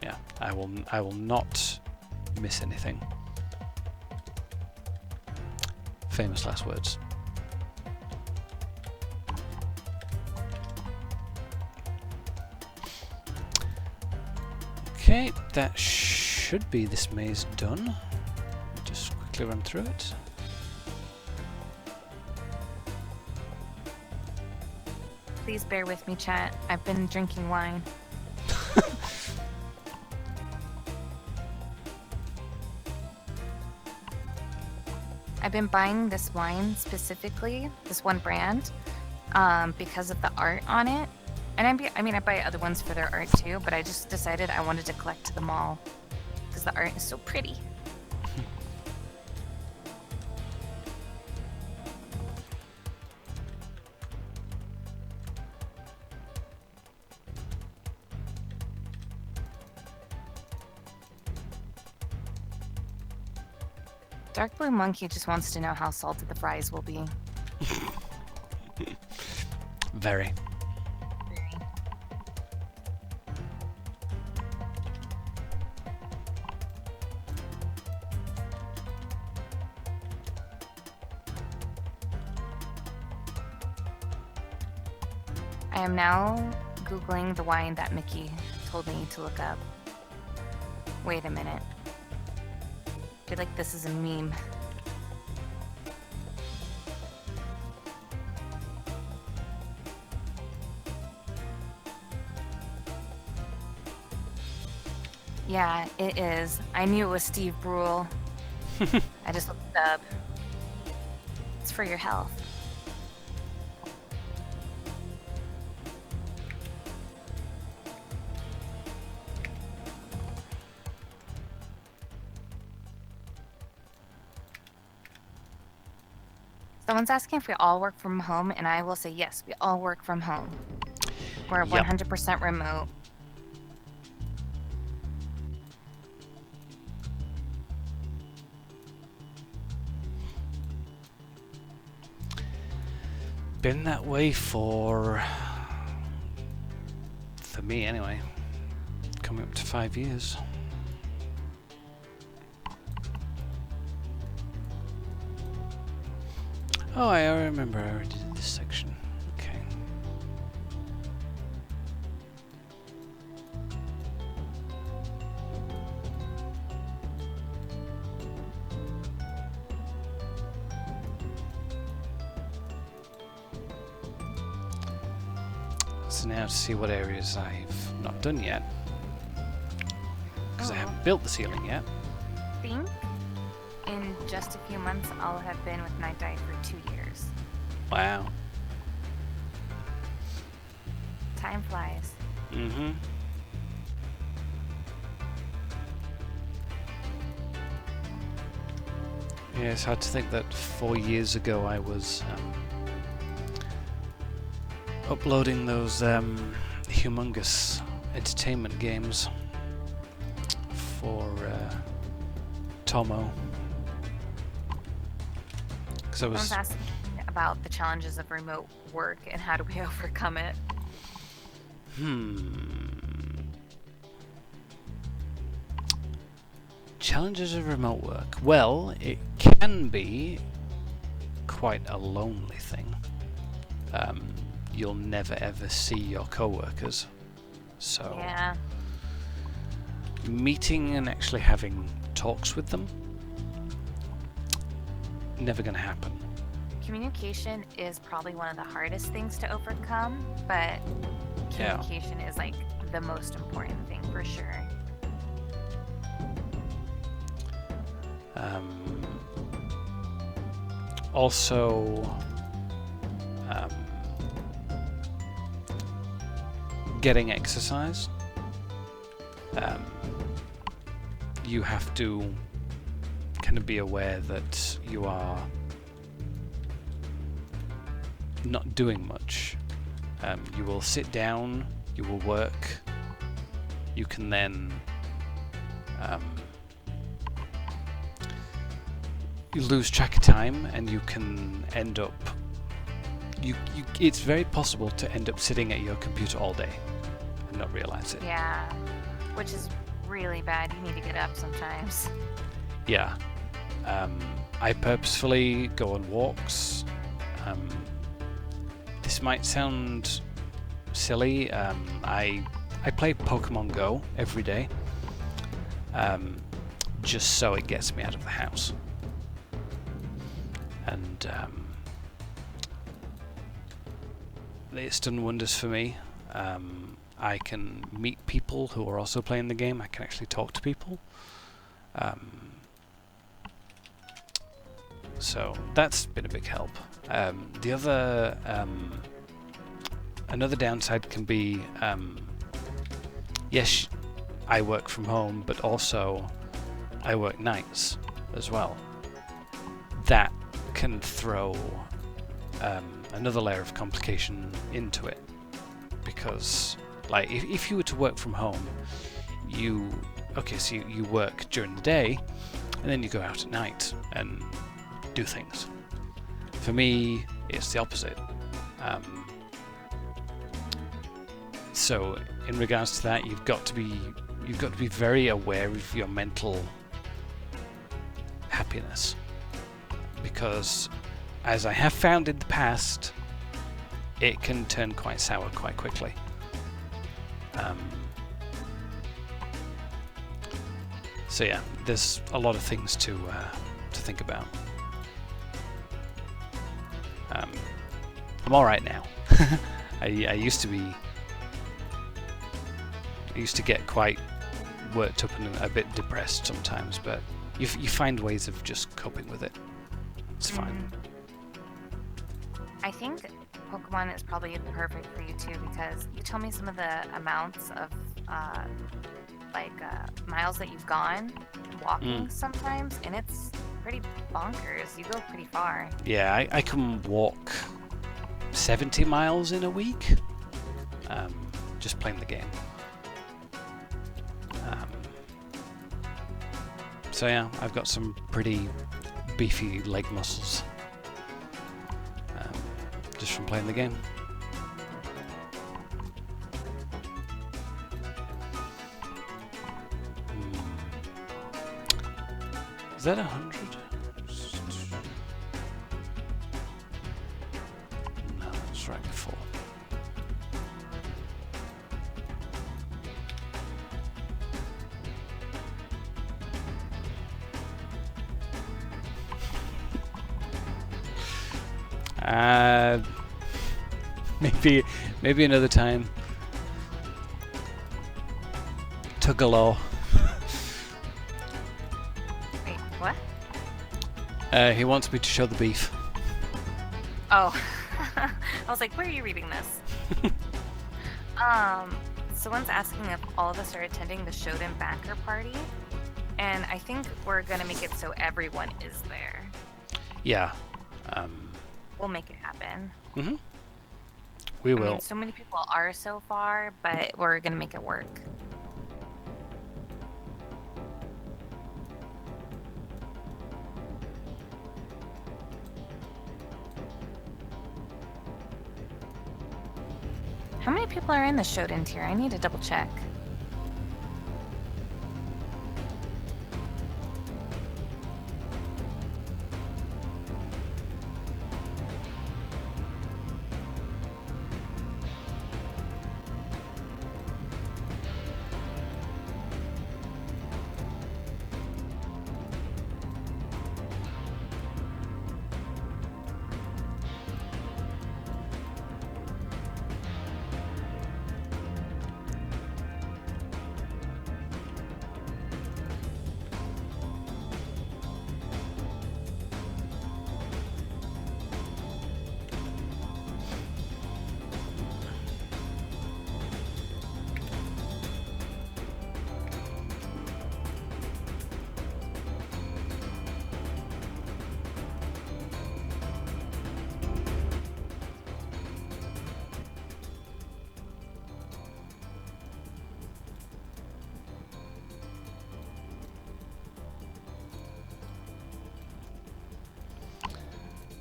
Yeah, I will not miss anything. Famous last words. Okay, that should be this maze done. Just quickly run through it. Please bear with me, chat. I've been drinking wine. I've been buying this wine specifically, this one brand, because of the art on it. And I buy other ones for their art too, but I just decided I wanted to collect them all because the art is so pretty. Dark Blue Monkey just wants to know how salted the fries will be. Very. I am now Googling the wine that Mickey told me to look up. Wait a minute. I feel like this is a meme. Yeah, it is. I knew it was Steve Brule. I just looked it up. It's for your health. Someone's asking if we all work from home, and I will say yes, we all work from home. We're Yep. 100% remote. Been that way for me anyway. Coming up to 5 years. Oh, I remember I already did this section. Okay. So now to see what areas I've not done yet. Because I haven't built the ceiling yet. I think in just a few months I'll have been with Nightdive for 2 years. Wow. Time flies. Mm-hmm. Yeah, it's hard to think that 4 years ago I was uploading those humongous entertainment games for Tomo. Because I was Someone's asking about the challenges of remote work and how do we overcome it. Challenges of remote work. Well, it can be quite a lonely thing. You'll never ever see your co-workers. So Yeah. meeting and actually having talks with them, never gonna happen. Communication is probably one of the hardest things to overcome, but Yeah. communication is like the most important thing for sure. Also, getting exercise. You have to kind of be aware that you are not doing much. You will sit down, you will work, you can then you lose track of time and you can end up it's very possible to end up sitting at your computer all day and not realize it. Yeah, which is really bad. You need to get up sometimes. Yeah. I purposefully go on walks. This might sound silly. I play Pokemon Go every day, just so it gets me out of the house. And it's done wonders for me. I can meet people who are also playing the game. I can actually talk to people. So that's been a big help. The other, another downside can be, yes, I work from home, but also I work nights as well. That can throw another layer of complication into it, because like if you were to work from home, you work during the day and then you go out at night and do things. For me, it's the opposite. So in regards to that, you've got to be very aware of your mental happiness, because as I have found in the past, it can turn quite sour quite quickly. So yeah, there's a lot of things to think about. I'm all right now. I used to get quite worked up and a bit depressed sometimes, but you find ways of just coping with it. It's fine. I think Pokemon is probably perfect for you too, because you tell me some of the amounts of miles that you've gone walking sometimes, and it's pretty bonkers. You go pretty far. Yeah, I can walk 70 miles in a week, just playing the game. So yeah, I've got some pretty beefy leg muscles, just from playing the game. Is that 100? No, that's rank 4. Maybe another time. Tugalo. Wait, what? He wants me to show the beef. Oh. I was like, where are you reading this? Someone's asking if all of us are attending the Shodan backer party, and I think we're gonna make it so everyone is there. Yeah. We'll make it happen. We will. I mean, so many people are so far, but we're gonna make it work. How many people are in the Shodan tier? I need to double check.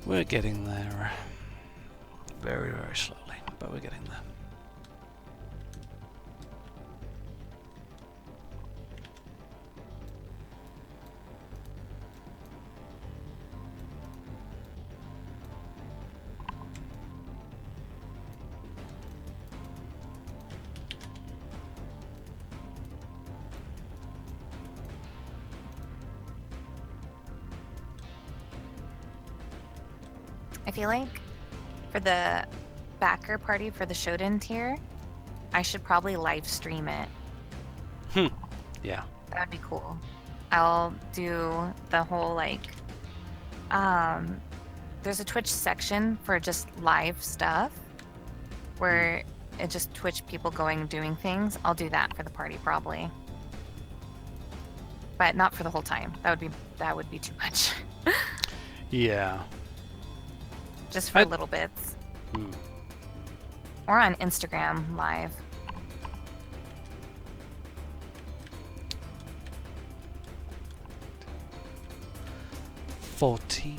We're getting there. Very, very slowly, but we're getting there. I feel like for the backer party for the Shodan tier, I should probably live stream it. Yeah. That would be cool. I'll do the whole there's a Twitch section for just live stuff where it's just Twitch people going and doing things. I'll do that for the party probably. But not for the whole time. That would be too much. Yeah. Just for little bits. Or on Instagram live. $14.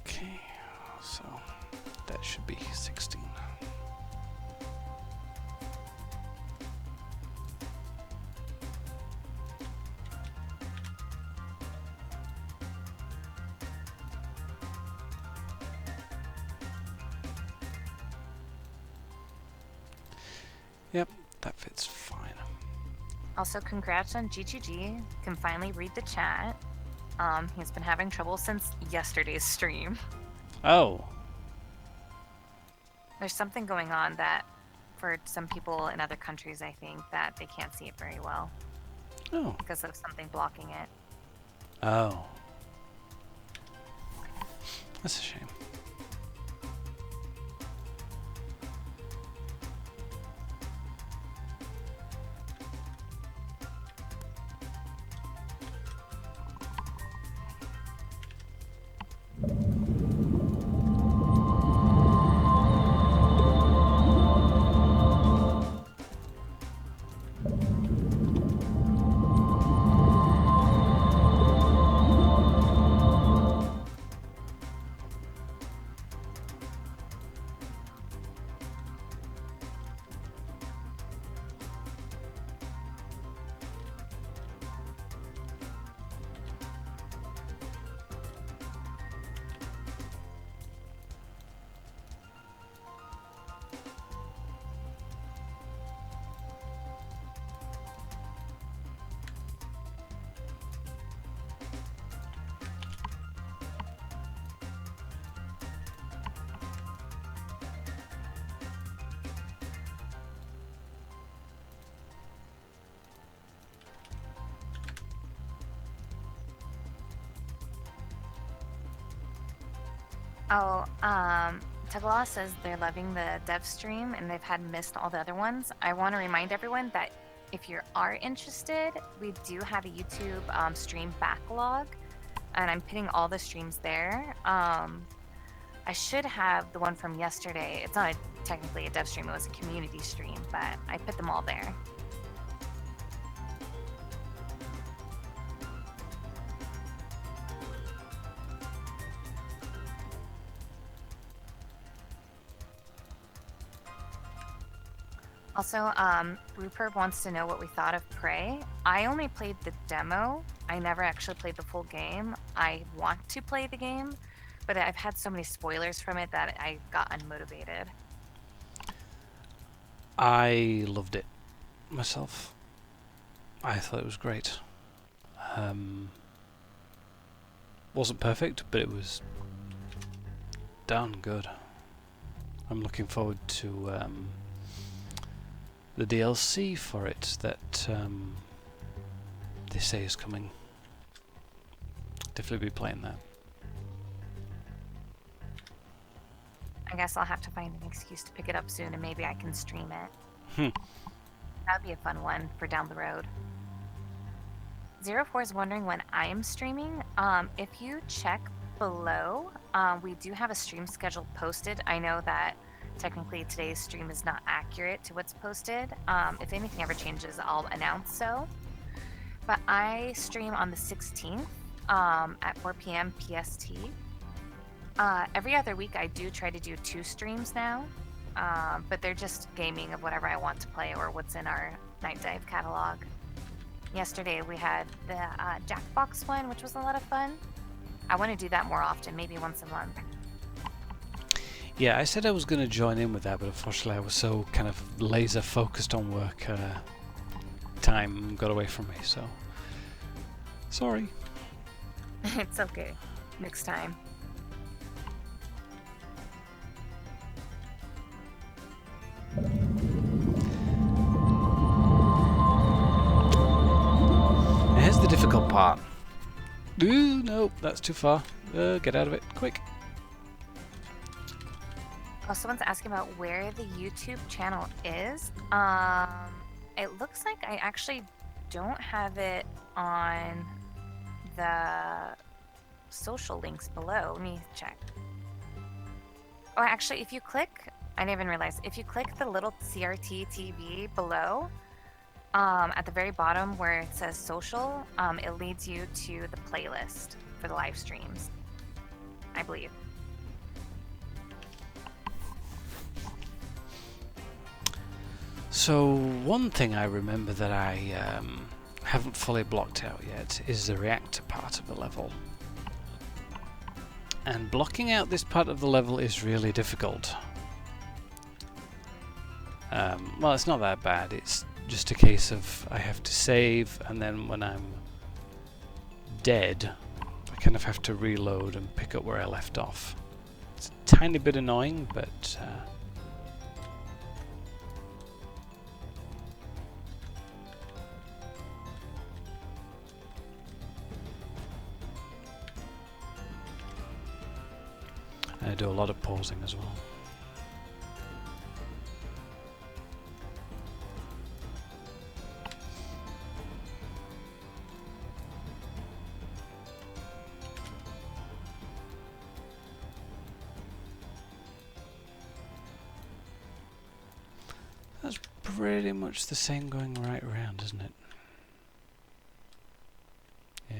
Okay, so that should be 16. Yep, that fits fine. Also, congrats on GGG. Can finally read the chat. He's been having trouble since yesterday's stream. Oh. There's something going on that, for some people in other countries, I think, that they can't see it very well. Oh. Because of something blocking it. Oh. That's a shame. Oh, Tagala says they're loving the dev stream and they've had missed all the other ones. I want to remind everyone that if you are interested, we do have a YouTube stream backlog, and I'm putting all the streams there. I should have the one from yesterday. It's not technically a dev stream, it was a community stream, but I put them all there. Also, Rupert wants to know what we thought of Prey. I only played the demo. I never actually played the full game. I want to play the game, but I've had so many spoilers from it that I got unmotivated. I loved it myself. I thought it was great. Wasn't perfect, but it was darn good. I'm looking forward to the DLC for it that they say is coming. Definitely be playing that. I guess I'll have to find an excuse to pick it up soon, and maybe I can stream it. That would be a fun one for down the road. 04 is wondering when I am streaming. If you check below, we do have a stream schedule posted. I know that technically today's stream is not accurate to what's posted. If anything ever changes, I'll announce so. But I stream on the 16th at 4 p.m. PST. Every other week I do try to do 2 streams now, but they're just gaming of whatever I want to play or what's in our Nightdive catalog. Yesterday we had the Jackbox one, which was a lot of fun. I want to do that more often, maybe once a month. Yeah, I said I was going to join in with that, but unfortunately I was so kind of laser focused on work, time got away from me, so sorry. It's okay. Next time. Here's the difficult part. Ooh, no, that's too far. Get out of it, quick. Oh, someone's asking about where the YouTube channel is. It looks like I actually don't have it on the social links below. Let me check. Oh, actually, if you click, I didn't even realize, if you click the little CRT TV below, At the very bottom where it says social, it leads you to the playlist for the live streams, I believe. So one thing I remember that I haven't fully blocked out yet is the reactor part of the level. And blocking out this part of the level is really difficult. Well, it's not that bad, it's just a case of I have to save, and then when I'm dead, I kind of have to reload and pick up where I left off. It's a tiny bit annoying, but I do a lot of pausing as well. That's pretty much the same going right around, isn't it? Yeah.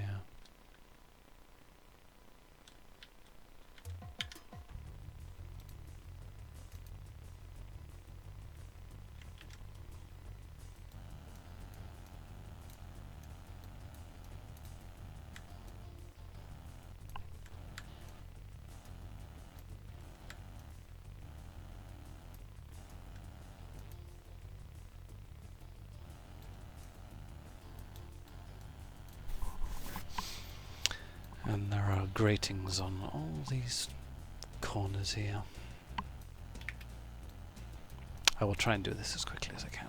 And there are gratings on all these corners here. I will try and do this as quickly as I can.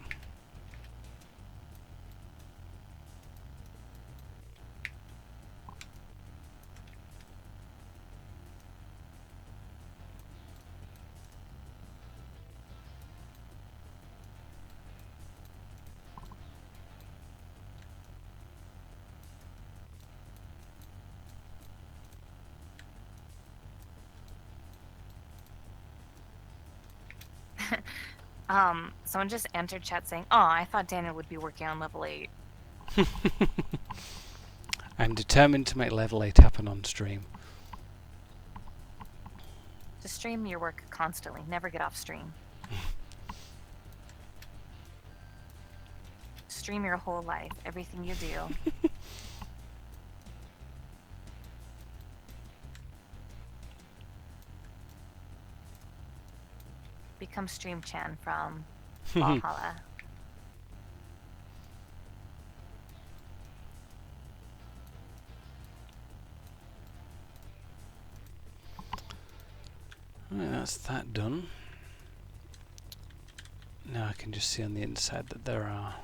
Someone just entered chat saying, "Oh, I thought Daniel would be working on level 8." I'm determined to make level 8 happen on stream. Just stream your work constantly. Never get off stream. Stream your whole life, everything you do. Become Stream Chan from Valhalla. Right, that's that done. Now I can just see on the inside that there are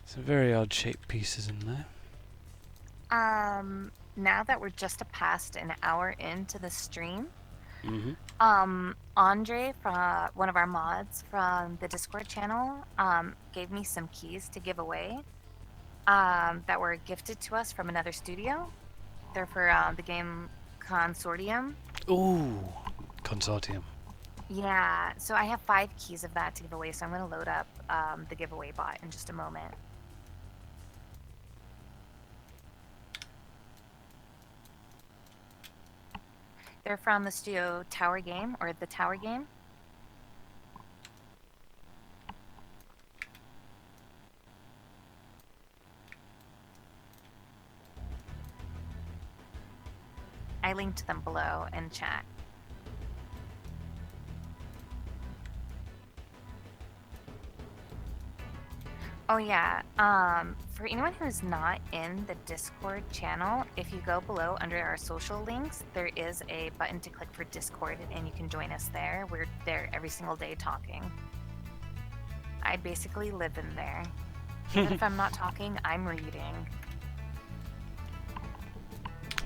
some very odd shaped pieces in there. Now that we're just past an hour into the stream, Mm-hmm. Andre, from one of our mods from the Discord channel, gave me some keys to give away that were gifted to us from another studio. They're for the game Consortium. Ooh, Consortium. Yeah, so I have 5 keys of that to give away, so I'm going to load up the giveaway bot in just a moment. They're from the studio Tower Game, or the Tower Game. I linked them below in chat. Oh yeah, for anyone who's not in the Discord channel, if you go below under our social links, there is a button to click for Discord and you can join us there. We're there every single day talking. I basically live in there. Even if I'm not talking, I'm reading.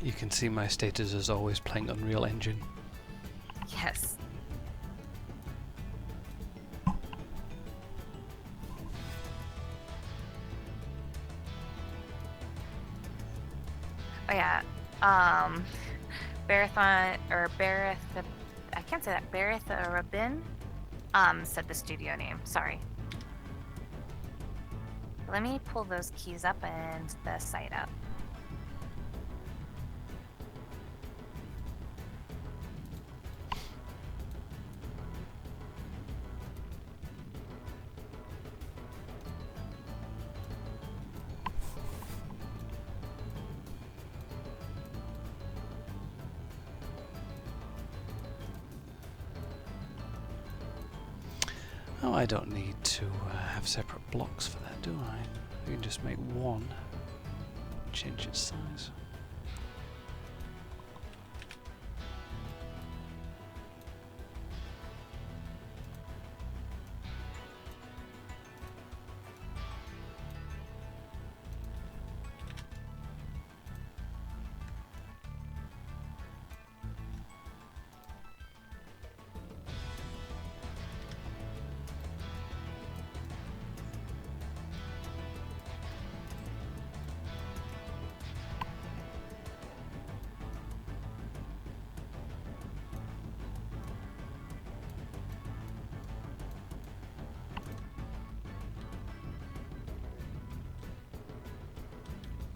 You can see my status as always playing Unreal Engine. Yes. Oh yeah, Barathon, or Barith, I can't say that, Barith Rabin, said the studio name, sorry. Let me pull those keys up and the site up. Oh, I don't need to have separate blocks for that, do I? I can just make one, change its size.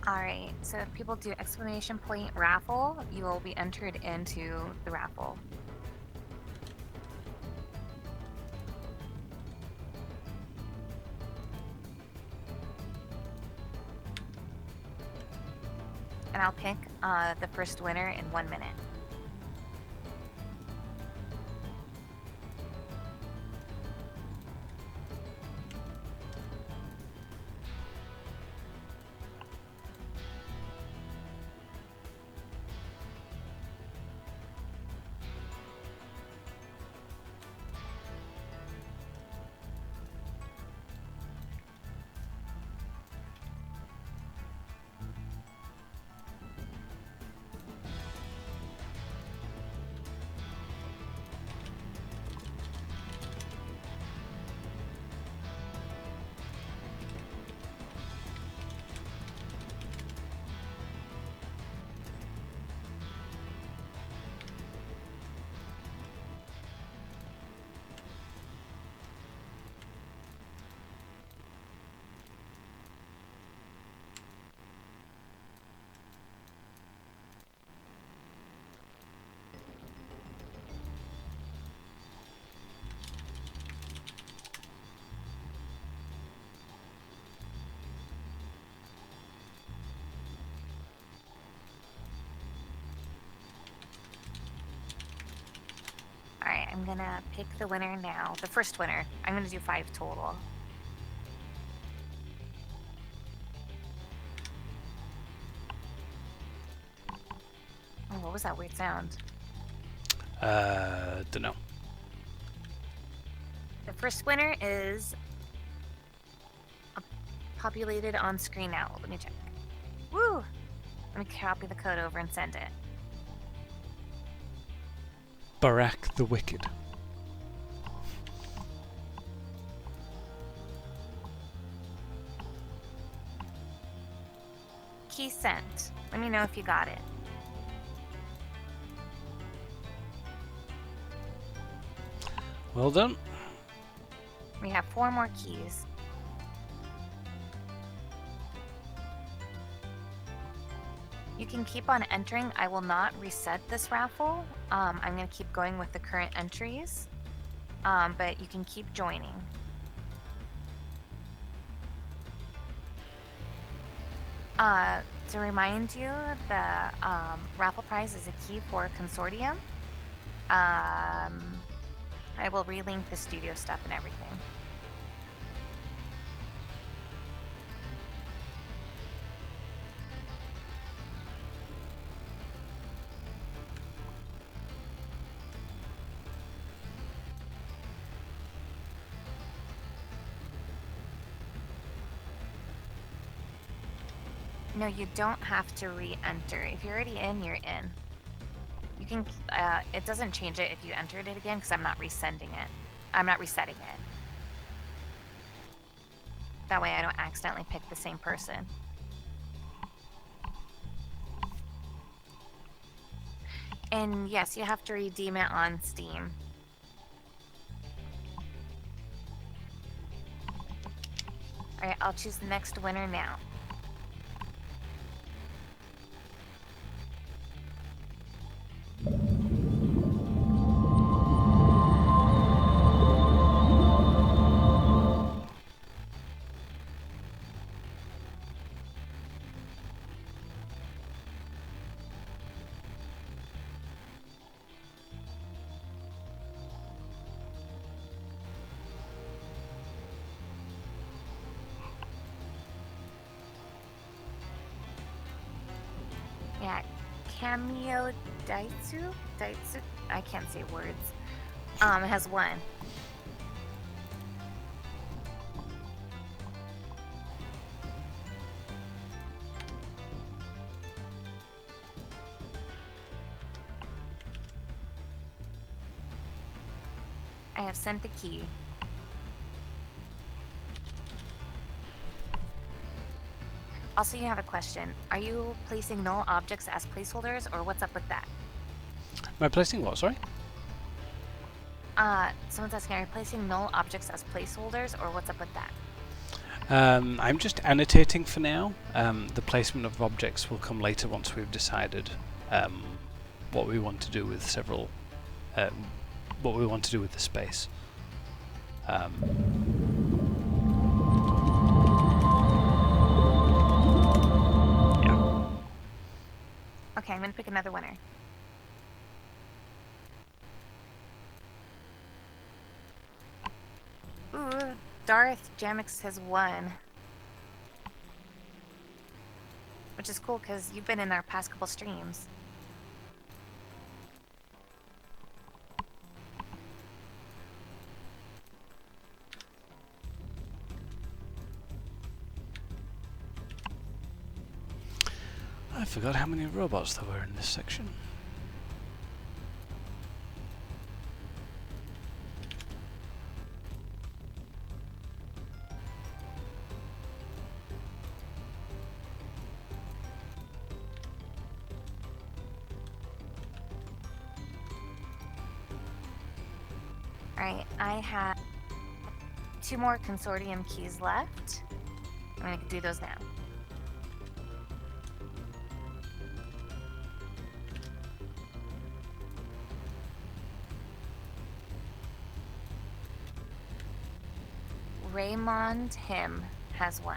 Alright, so if people do exclamation point raffle, you will be entered into the raffle. And I'll pick the first winner in 1 minute. Alright, I'm gonna pick the winner now. The first winner. I'm gonna do 5 total. Oh, what was that weird sound? Dunno. The first winner is populated on screen now. Let me check. Woo! Let me copy the code over and send it. Barak the Wicked. Key sent. Let me know if you got it. Well done. We have 4 more keys. You can keep on entering. I will not reset this raffle. I'm going to keep going with the current entries, but you can keep joining. To remind you, the raffle prize is a key for Consortium. I will relink the studio stuff and everything. No, you don't have to re-enter. If you're already in, you're in. You can, it doesn't change it if you entered it again because I'm not resending it. I'm not resetting it. That way I don't accidentally pick the same person. And yes, you have to redeem it on Steam. Alright, I'll choose the next winner now. Yeah, Cameo Daitsu? Daitsu? I can't say words. Has won. I have sent the key. Also, you have a question. Are you placing null objects as placeholders, or what's up with that? Am I placing what, sorry? Someone's asking, are you placing null objects as placeholders, or what's up with that? I'm just annotating for now. The placement of objects will come later once we've decided what we want to do with several... what we want to do with the space. Yeah. Okay, I'm gonna pick another winner. Ooh, Darth Jamix has won. Which is cool, because you've been in our past couple streams. I forgot how many robots there were in this section. Alright, I have 2 more consortium keys left. I'm gonna do those now. Raymond Him has won.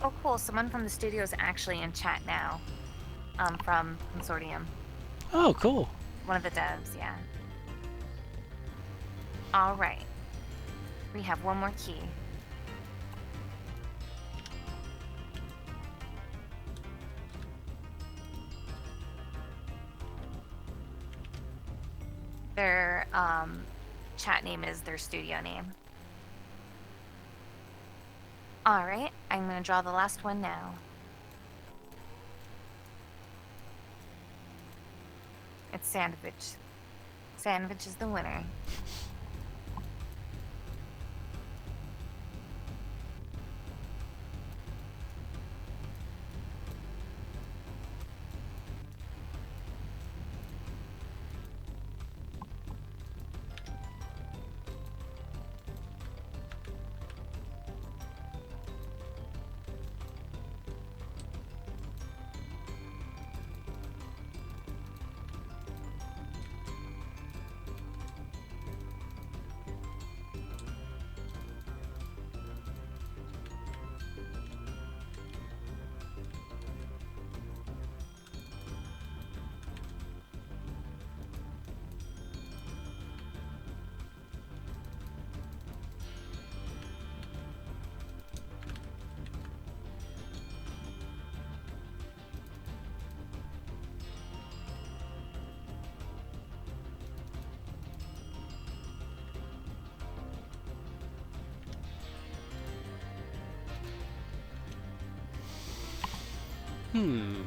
Oh, cool. Someone from the studio is actually in chat now. From Consortium. Oh, cool. One of the devs, yeah. All right. We have one more key. Their chat name is their studio name. All right, I'm gonna draw the last one now. It's Sandwich. Sandwich is the winner.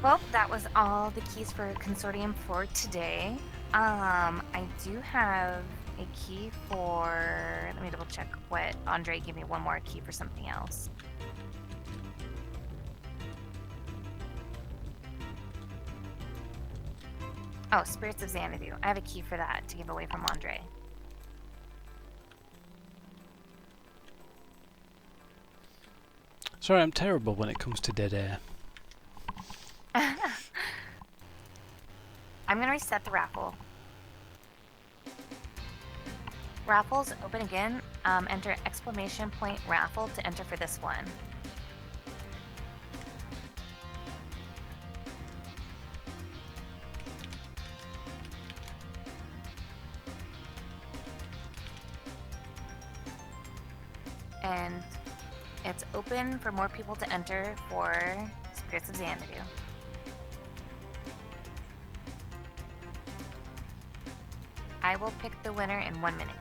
Well, that was all the keys for Consortium for today. I do have a key for... Let me double check what... Andre gave me one more key for something else. Oh, Spirits of Xanadu. I have a key for that to give away from Andre. Sorry, I'm terrible when it comes to dead air. I'm gonna reset the raffle. Raffles open again. Enter exclamation point raffle to enter for this one. And it's open for more people to enter for Spirits of Xanadu. I will pick the winner in 1 minute.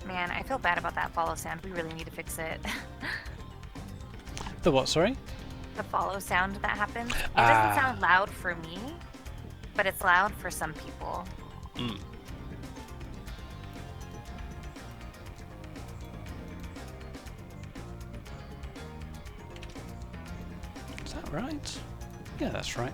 Man, I feel bad about that follow sound. We really need to fix it. The what, sorry? The follow sound that happens. It doesn't sound loud for me, but it's loud for some people. Mm. Is that right? Yeah, that's right.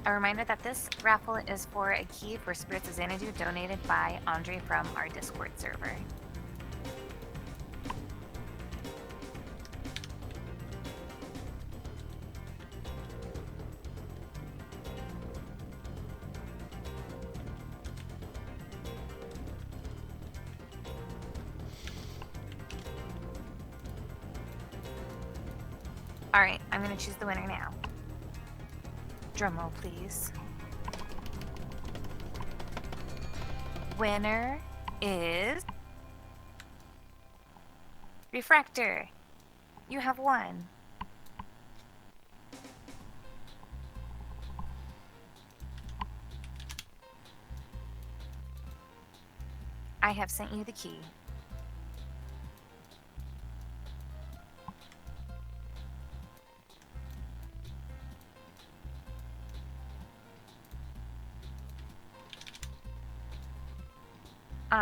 A reminder that this raffle is for a key for Spirits of Xanadu donated by Andre from our Discord server. Alright, I'm gonna choose the winner now. Drumroll, please. Winner is... Refractor. You have won. I have sent you the key.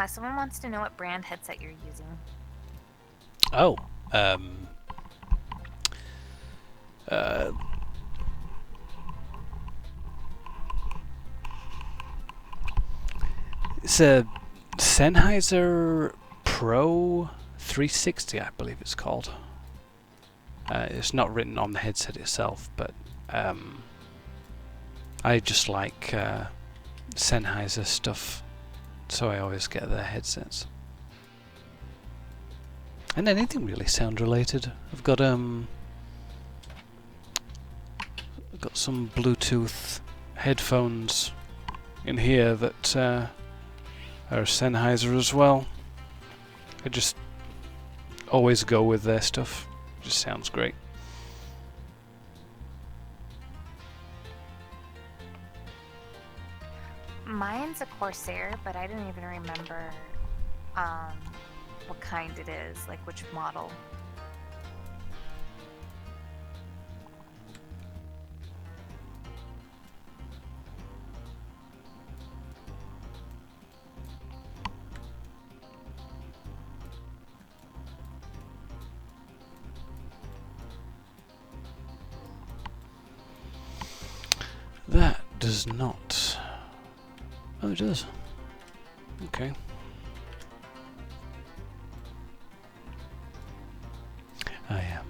Someone wants to know what brand headset you're using. Oh, it's a Sennheiser Pro 360, I believe it's called. It's not written on the headset itself, but I just like Sennheiser stuff, so I always get their headsets. And anything really sound related. I've got some Bluetooth headphones in here that are Sennheiser as well. I just always go with their stuff. Just sounds great. Mine's a Corsair, but I didn't even remember what kind it is, like which model. That does not... Oh, it does. Okay. Oh, yeah.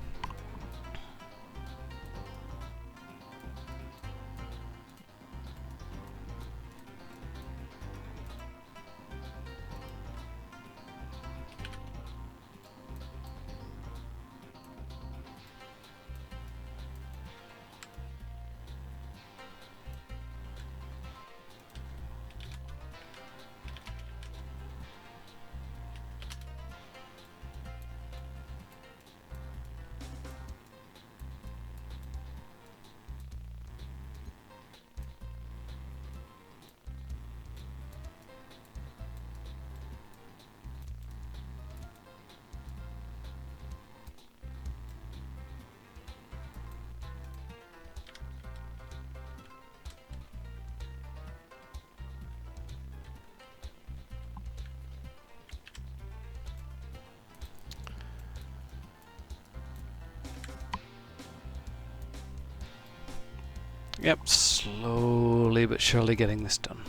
Yep, slowly but surely getting this done.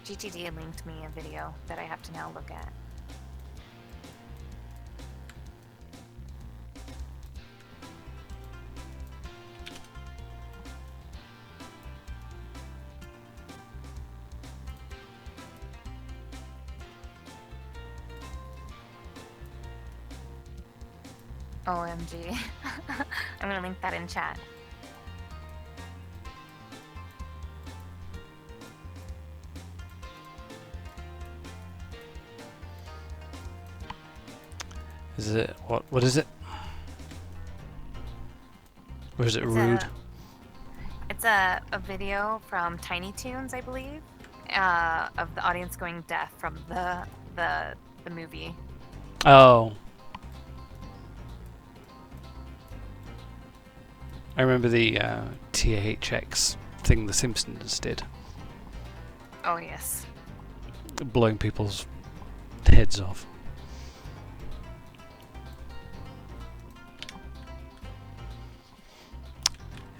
GTD linked me a video that I have to now look at. OMG. I'm gonna link that in chat. Is it what is it? Or is it rude? It's a video from Tiny Toons, I believe, of the audience going deaf from the movie. Oh. I remember the THX thing the Simpsons did. Oh yes. Blowing people's heads off.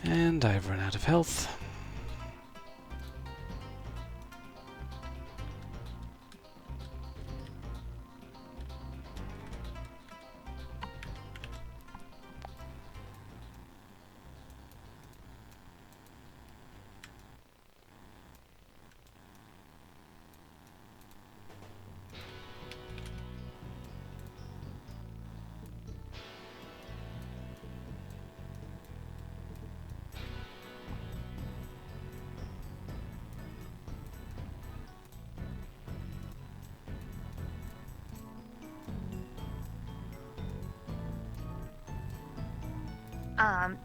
And I've run out of health.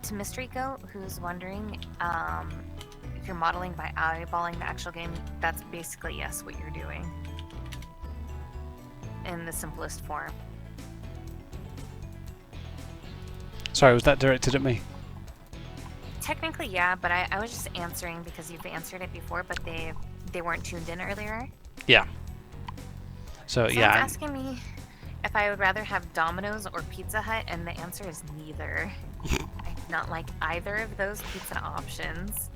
To Mystery Goat, who's wondering if you're modeling by eyeballing the actual game, that's basically yes, what you're doing in the simplest form. Sorry, was that directed at me? Technically, yeah, but I was just answering because you've answered it before, but they weren't tuned in earlier. Yeah. So yeah. Someone's asking me if I would rather have Domino's or Pizza Hut, and the answer is neither. I do not like either of those pizza options.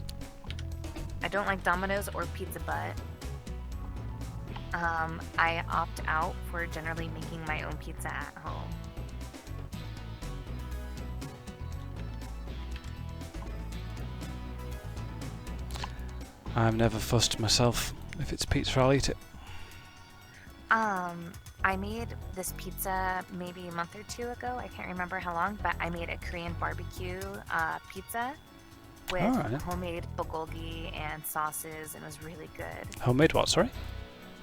I don't like Domino's or Pizza Butt. I opt out for generally making my own pizza at home. I've never fussed myself. If it's pizza, I'll eat it. I made this pizza maybe a month or two ago. I can't remember how long, but I made a Korean barbecue pizza with homemade bulgogi and sauces, and it was really good. Homemade what, sorry?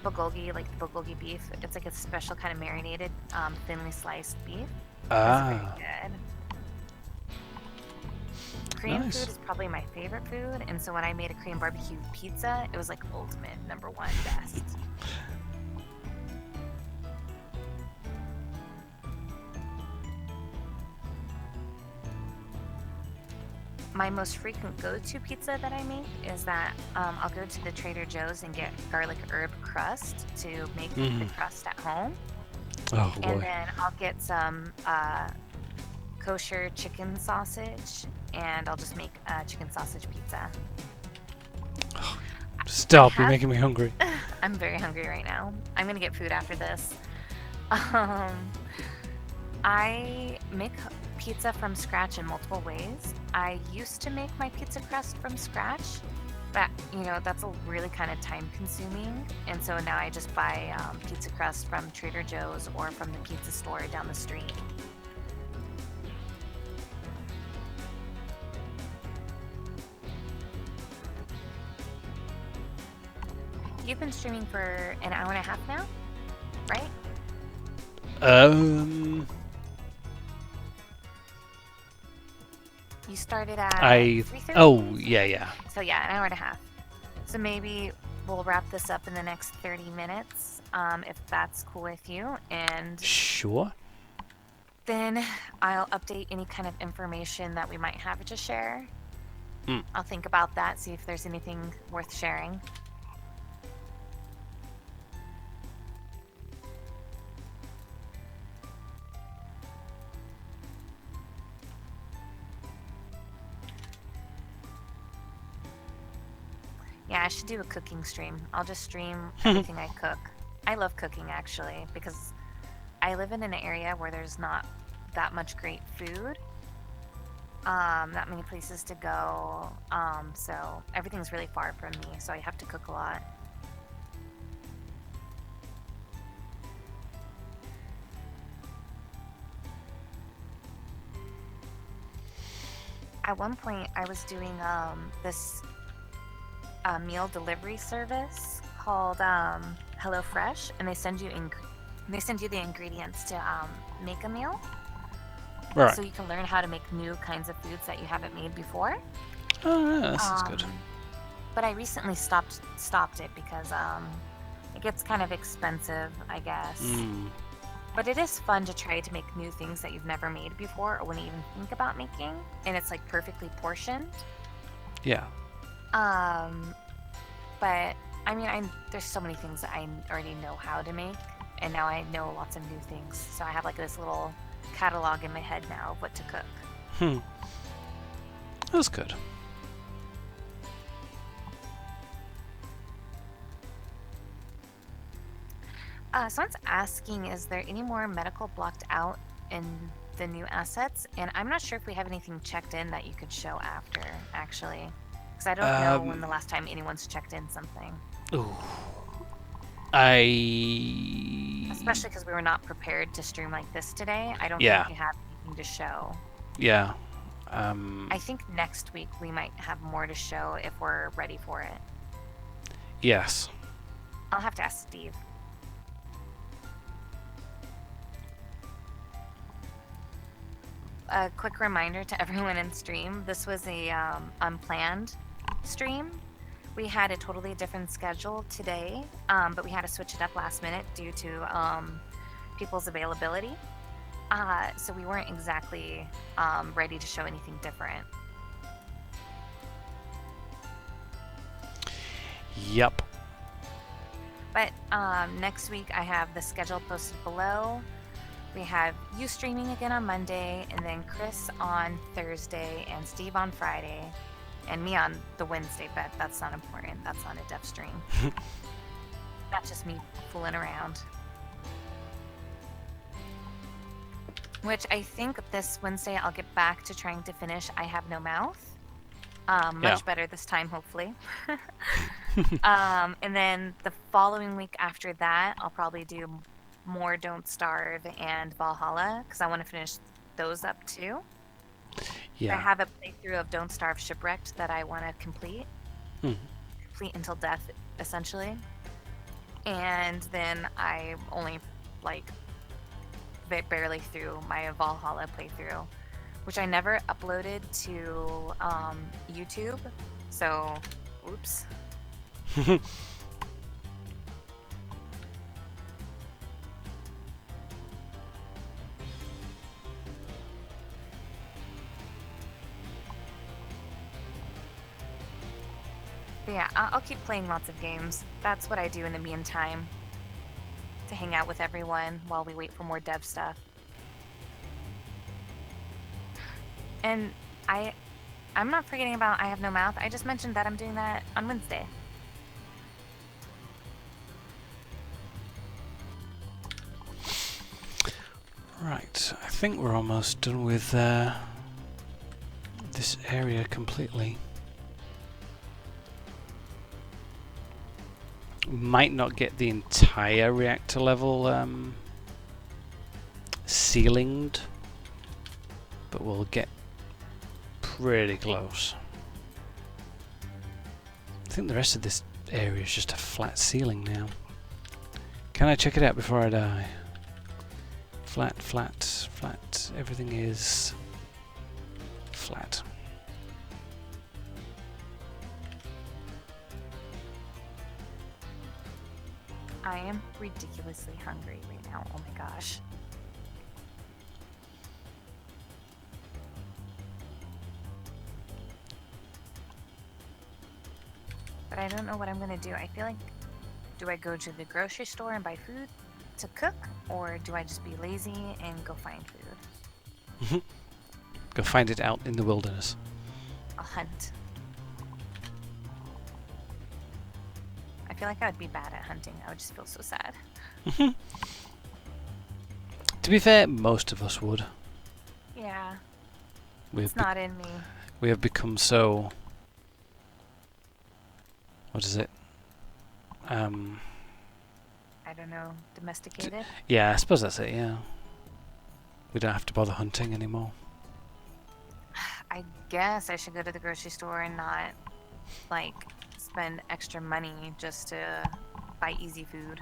Bulgogi, like the bulgogi beef. It's like a special kind of marinated, thinly sliced beef. Ah. It's very good. Korean Nice. food is probably my favorite food, and so when I made a Korean barbecue pizza, it was like ultimate, #1 best. My most frequent go-to pizza that I make is that I'll go to the Trader Joe's and get garlic herb crust to make the crust at home. Oh boy. And then I'll get some kosher chicken sausage, and I'll just make a chicken sausage pizza. Stop, you're making me hungry. I'm very hungry right now. I'm gonna get food after this. I make pizza from scratch in multiple ways. I used to make my pizza crust from scratch, but that's a really kind of time consuming, and so now I just buy pizza crust from Trader Joe's or from the pizza store down the street. You've been streaming for an hour and a half now, right? You started at 3:30? Oh, yeah. So yeah, an hour and a half. So maybe we'll wrap this up in the next 30 minutes, if that's cool with you. And sure. Then I'll update any kind of information that we might have to share. I'll think about that, see if there's anything worth sharing. Yeah, I should do a cooking stream. I'll just stream everything I cook. I love cooking actually because I live in an area where there's not that much great food. Not many places to go. So everything's really far from me, so I have to cook a lot. At one point, I was doing this meal delivery service called HelloFresh, and they send you the ingredients to make a meal, Right. so you can learn how to make new kinds of foods that you haven't made before. Oh, yeah, this is good. But I recently stopped it because it gets kind of expensive, I guess. But it is fun to try to make new things that you've never made before or wouldn't even think about making, and it's like perfectly portioned. Yeah. But I mean, there's so many things that I already know how to make, and now I know lots of new things. So I have like this little catalog in my head now of what to cook. That's good. Someone's asking, is there any more medical blocked out in the new assets? And I'm not sure if we have anything checked in that you could show after, actually. Because I don't know when the last time anyone's checked in something. Ooh. Especially because we were not prepared to stream like this today. I don't Yeah. think we have anything to show. Yeah. I think next week we might have more to show if we're ready for it. Yes. I'll have to ask Steve. A quick reminder to everyone in stream, this was a unplanned stream. We had a totally different schedule today, but we had to switch it up last minute due to people's availability. So we weren't exactly ready to show anything different. Yep. But next week I have the schedule posted below. We have you streaming again on Monday, and then Chris on Thursday, and Steve on Friday, and me on the Wednesday, but that's not important. That's on a dev stream. That's just me fooling around. Which I think this Wednesday I'll get back to trying to finish I Have No Mouth. Much better this time, hopefully. And then the following week after that, I'll probably do more Don't Starve and Valhalla, because I want to finish those up too. Yeah. I have a playthrough of Don't Starve Shipwrecked that I want to complete. Complete until death, essentially. And then I'm only like barely through my Valhalla playthrough, which I never uploaded to YouTube. So, oops. But yeah, I'll keep playing lots of games. That's what I do in the meantime, to hang out with everyone while we wait for more dev stuff. And I'm not forgetting about I Have No Mouth. I just mentioned that I'm doing that on Wednesday. Right, I think we're almost done with this area completely. Might not get the entire reactor level ceilinged, but we'll get pretty close. I think the rest of this area is just a flat ceiling now. Can I check it out before I die? Flat, flat, flat. Everything is flat. I am ridiculously hungry right now. Oh my gosh. But I don't know what I'm gonna do. I feel like, do I go to the grocery store and buy food to cook, or do I just be lazy and go find food? Go find it out in the wilderness. I'll hunt. feel like I would be bad at hunting. I would just feel so sad. To be fair, most of us would. Yeah, We it's have, not in me. we have become so... What is it? I don't know, domesticated? Yeah, I suppose that's it, yeah. We don't have to bother hunting anymore. I guess I should go to the grocery store and not, like, spend extra money just to buy easy food.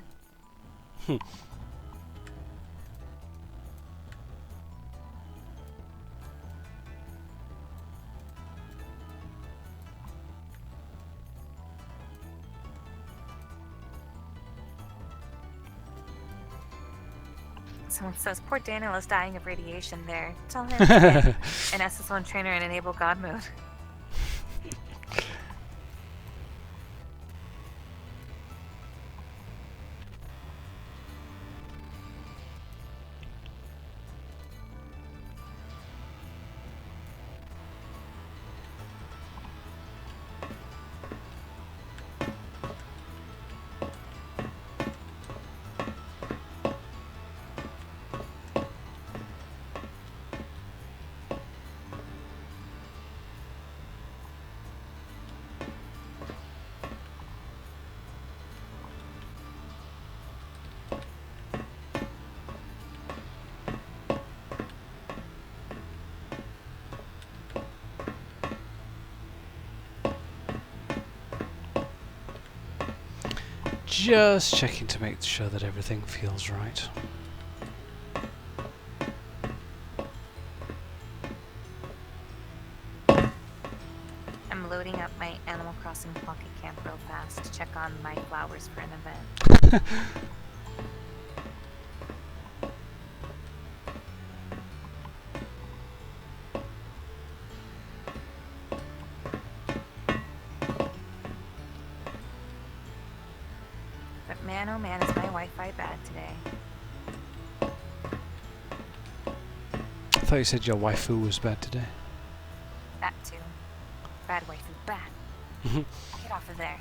Someone says, poor Daniel is dying of radiation there. Tell him to get an SS1 trainer and enable God mode. Just checking to make sure that everything feels right. I'm loading up my Animal Crossing Pocket Camp real fast to check on my flowers for an event. But man, oh man, is my Wi-Fi bad today. I thought you said your waifu was bad today. That too. Bad waifu, bad. Get off of there.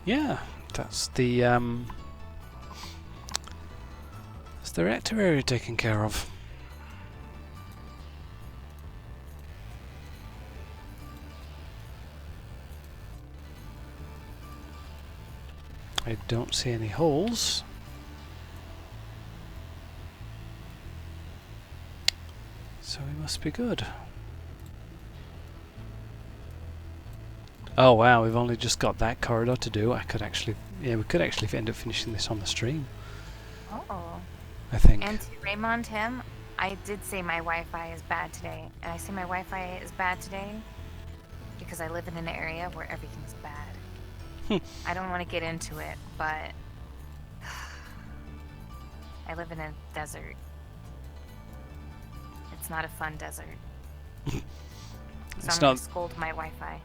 Yeah, that's the reactor area taken care of. I don't see any holes. So we must be good. Oh wow, we've only just got that corridor to do. I could actually, yeah, we could actually end up finishing this on the stream. Oh. I think. And to Raymond him, I did say my Wi-Fi is bad today. And I say my Wi-Fi is bad today because I live in an area where everything's bad. I don't want to get into it, but I live in a desert. It's not a fun desert. So I'm going to scold my Wi-Fi.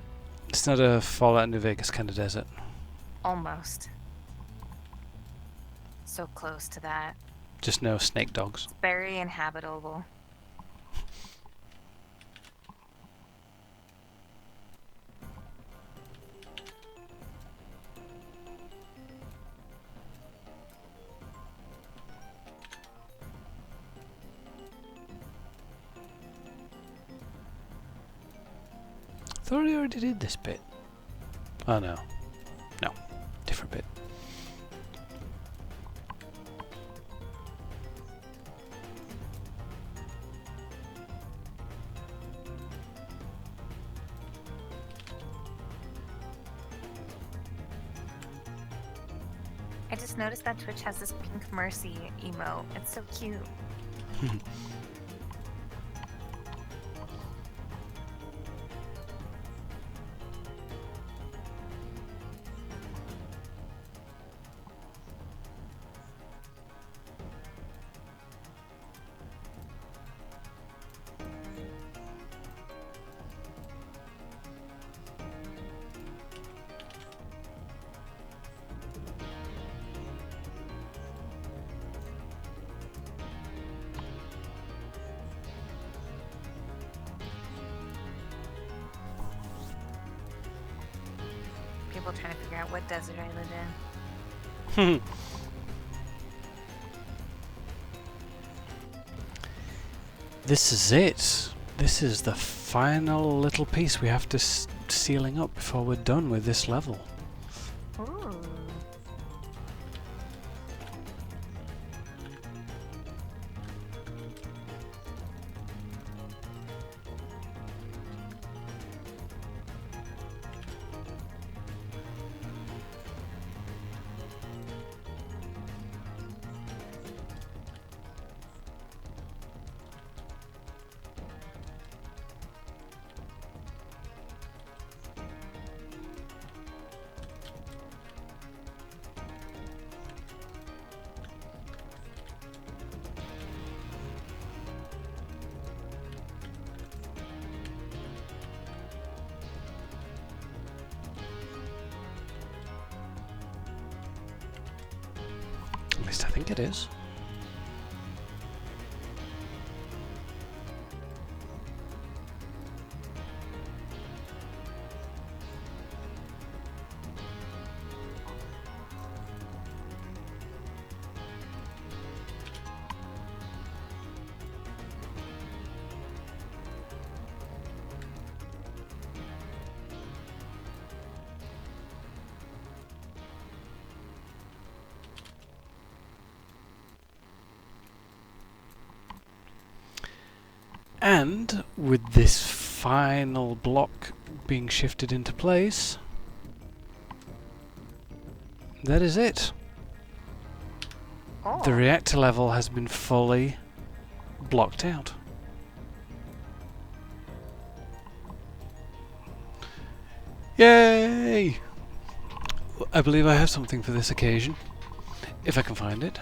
It's not a Fallout New Vegas kind of desert. Almost. So close to that. Just no snake dogs. It's very inhabitable. I thought I already did this bit. Oh no. No. Different bit. I just noticed that Twitch has this pink mercy emote. It's so cute. people trying to figure out what desert I live in. This is it. This is the final little piece we have to sealing up before we're done with this level. Ooh. At least I think it is. And with this final block being shifted into place, that is it. Oh. The reactor level has been fully blocked out. Yay! I believe I have something for this occasion, if I can find it.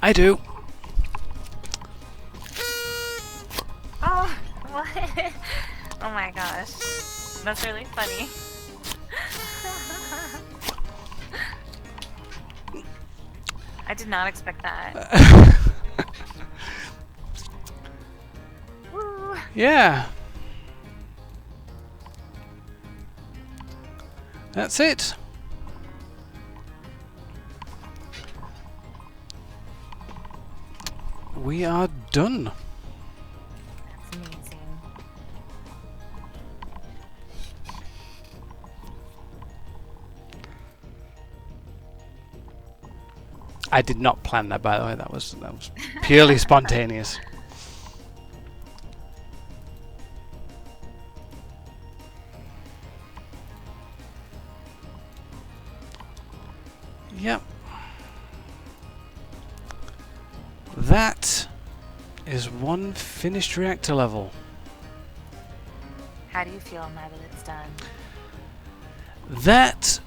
I do. Oh, what? Oh my gosh. That's really funny. I did not expect that. Woo. Yeah. That's it. We are done. That's amazing. I did not plan that, by the way. That was purely spontaneous. Yep. That is one finished reactor level. How do you feel now that it's done? That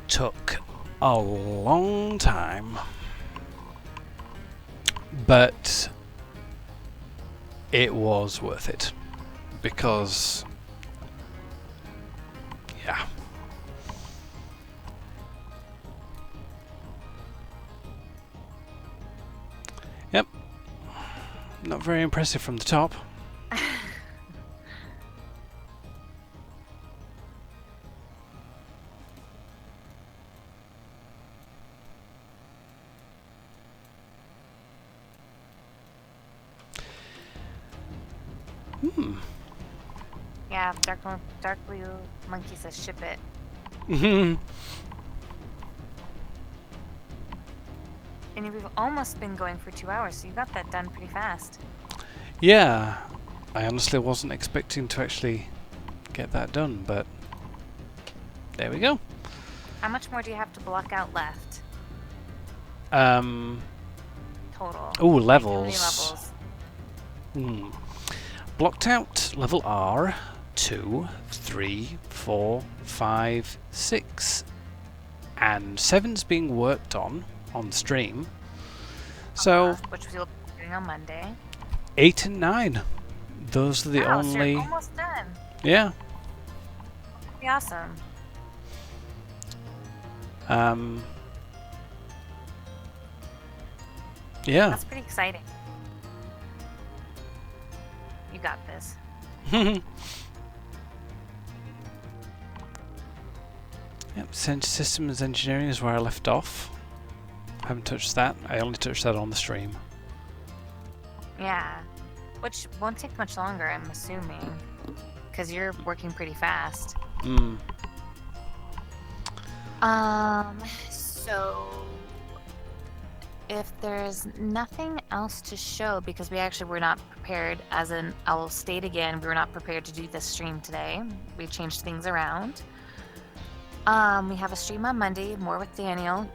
took a long time, but it was worth it because, yeah. Yep. Not very impressive from the top. Yeah, dark blue monkey says ship it. Mhm. And we've almost been going for 2 hours, so you got that done pretty fast. Yeah, I honestly wasn't expecting to actually get that done, but there we go. How much more do you have to block out left? Total. Oh, How many levels. levels? Blocked out level R, 2, 3, 4, 5, 6, and 7's being worked on stream. So Which we'll be doing on Monday. 8 and 9. Those are the Wow, so only. you're almost done. Yeah. be awesome. Yeah. That's pretty exciting. You got this. Yep, systems engineering is where I left off. Haven't touched that. I only touched that on the stream. Yeah. Which won't take much longer, I'm assuming. Because you're working pretty fast. So if there's nothing else to show, because we actually were not prepared, I'll state again, we were not prepared to do this stream today. We changed things around. We have a stream on Monday, more with Daniel.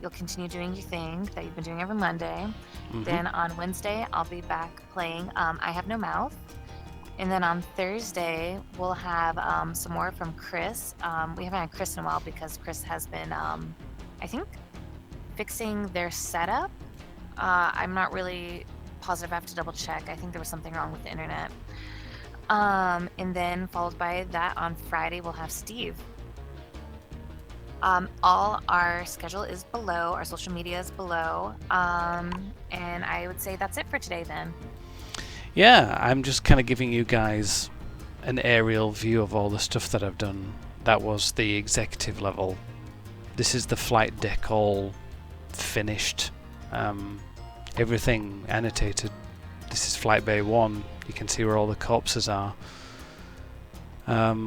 You'll continue doing your thing that you've been doing every Monday. Then on Wednesday, I'll be back playing I Have No Mouth. And then on Thursday, we'll have some more from Chris. We haven't had Chris in a while because Chris has been, I think, fixing their setup. I'm not really positive. I have to double check. I think there was something wrong with the internet. And then followed by that on Friday, we'll have Steve. All our schedule is below. Our social media is below. And I would say that's it for today then. Yeah, I'm just kind of giving you guys an aerial view of all the stuff that I've done. That was the executive level. This is the flight deck all finished. Everything annotated. This is Flight Bay 1. You can see where all the corpses are. I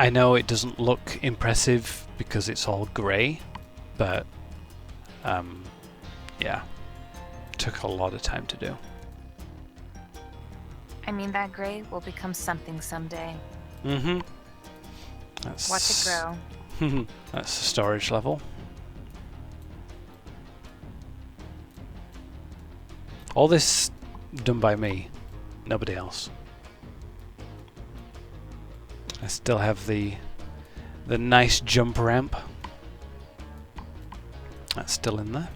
know it doesn't look impressive because it's all grey, but yeah, took a lot of time to do. I mean, that gray will become something someday. That's watch it grow. That's the storage level. All this done by me, nobody else. I still have the nice jump ramp. That's still in there.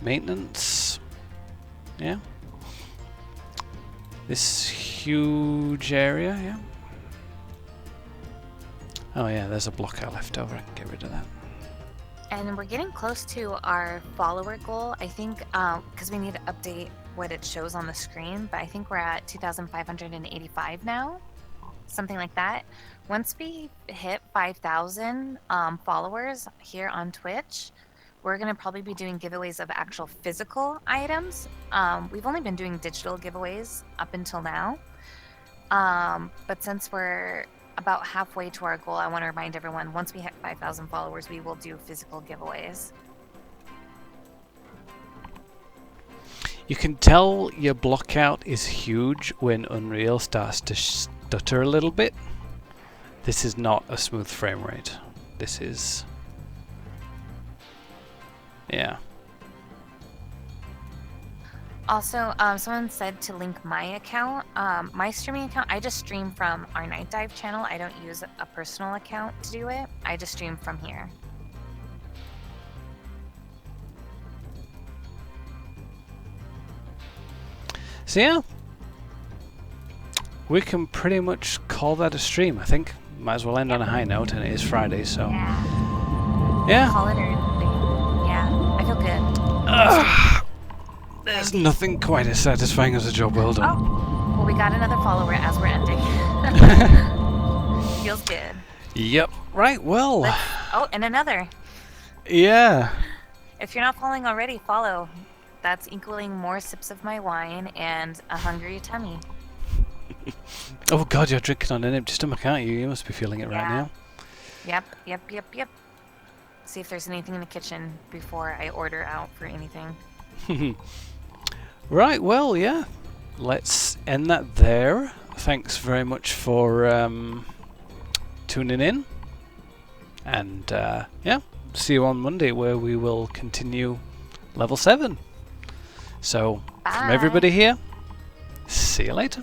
Maintenance. Yeah. This huge area, yeah. Oh yeah, there's a block I left over. I can get rid of that. And we're getting close to our follower goal. I think because we need to update what it shows on the screen, but I think we're at 2,585 now, something like that. Once we hit 5,000 followers here on Twitch, we're going to probably be doing giveaways of actual physical items. We've only been doing digital giveaways up until now. But since we're about halfway to our goal, I want to remind everyone, once we hit 5,000 followers, we will do physical giveaways. You can tell your blockout is huge when Unreal starts to stutter a little bit. This is not a smooth frame rate. This is... yeah. Also, someone said to link my account. My streaming account, I just stream from our Nightdive channel. I don't use a personal account to do it. I just stream from here. So yeah, we can pretty much call that a stream, I think. Might as well end on a high note, and it is Friday, so... yeah. Call it early. Yeah, I feel good. There's nothing quite as satisfying as a job well done. Oh, well, we got another follower as we're ending. Feels good. Yep. Right, well... oh, and another. Yeah. If you're not following already, follow. That's equaling more sips of my wine and a hungry tummy. Oh god, you're drinking on an empty stomach, aren't you? You must be feeling it right now. Yep. See if there's anything in the kitchen before I order out for anything. Right, well, yeah. Let's end that there. Thanks very much for tuning in. And, yeah, see you on Monday where we will continue level 7. So, from everybody here, see you later.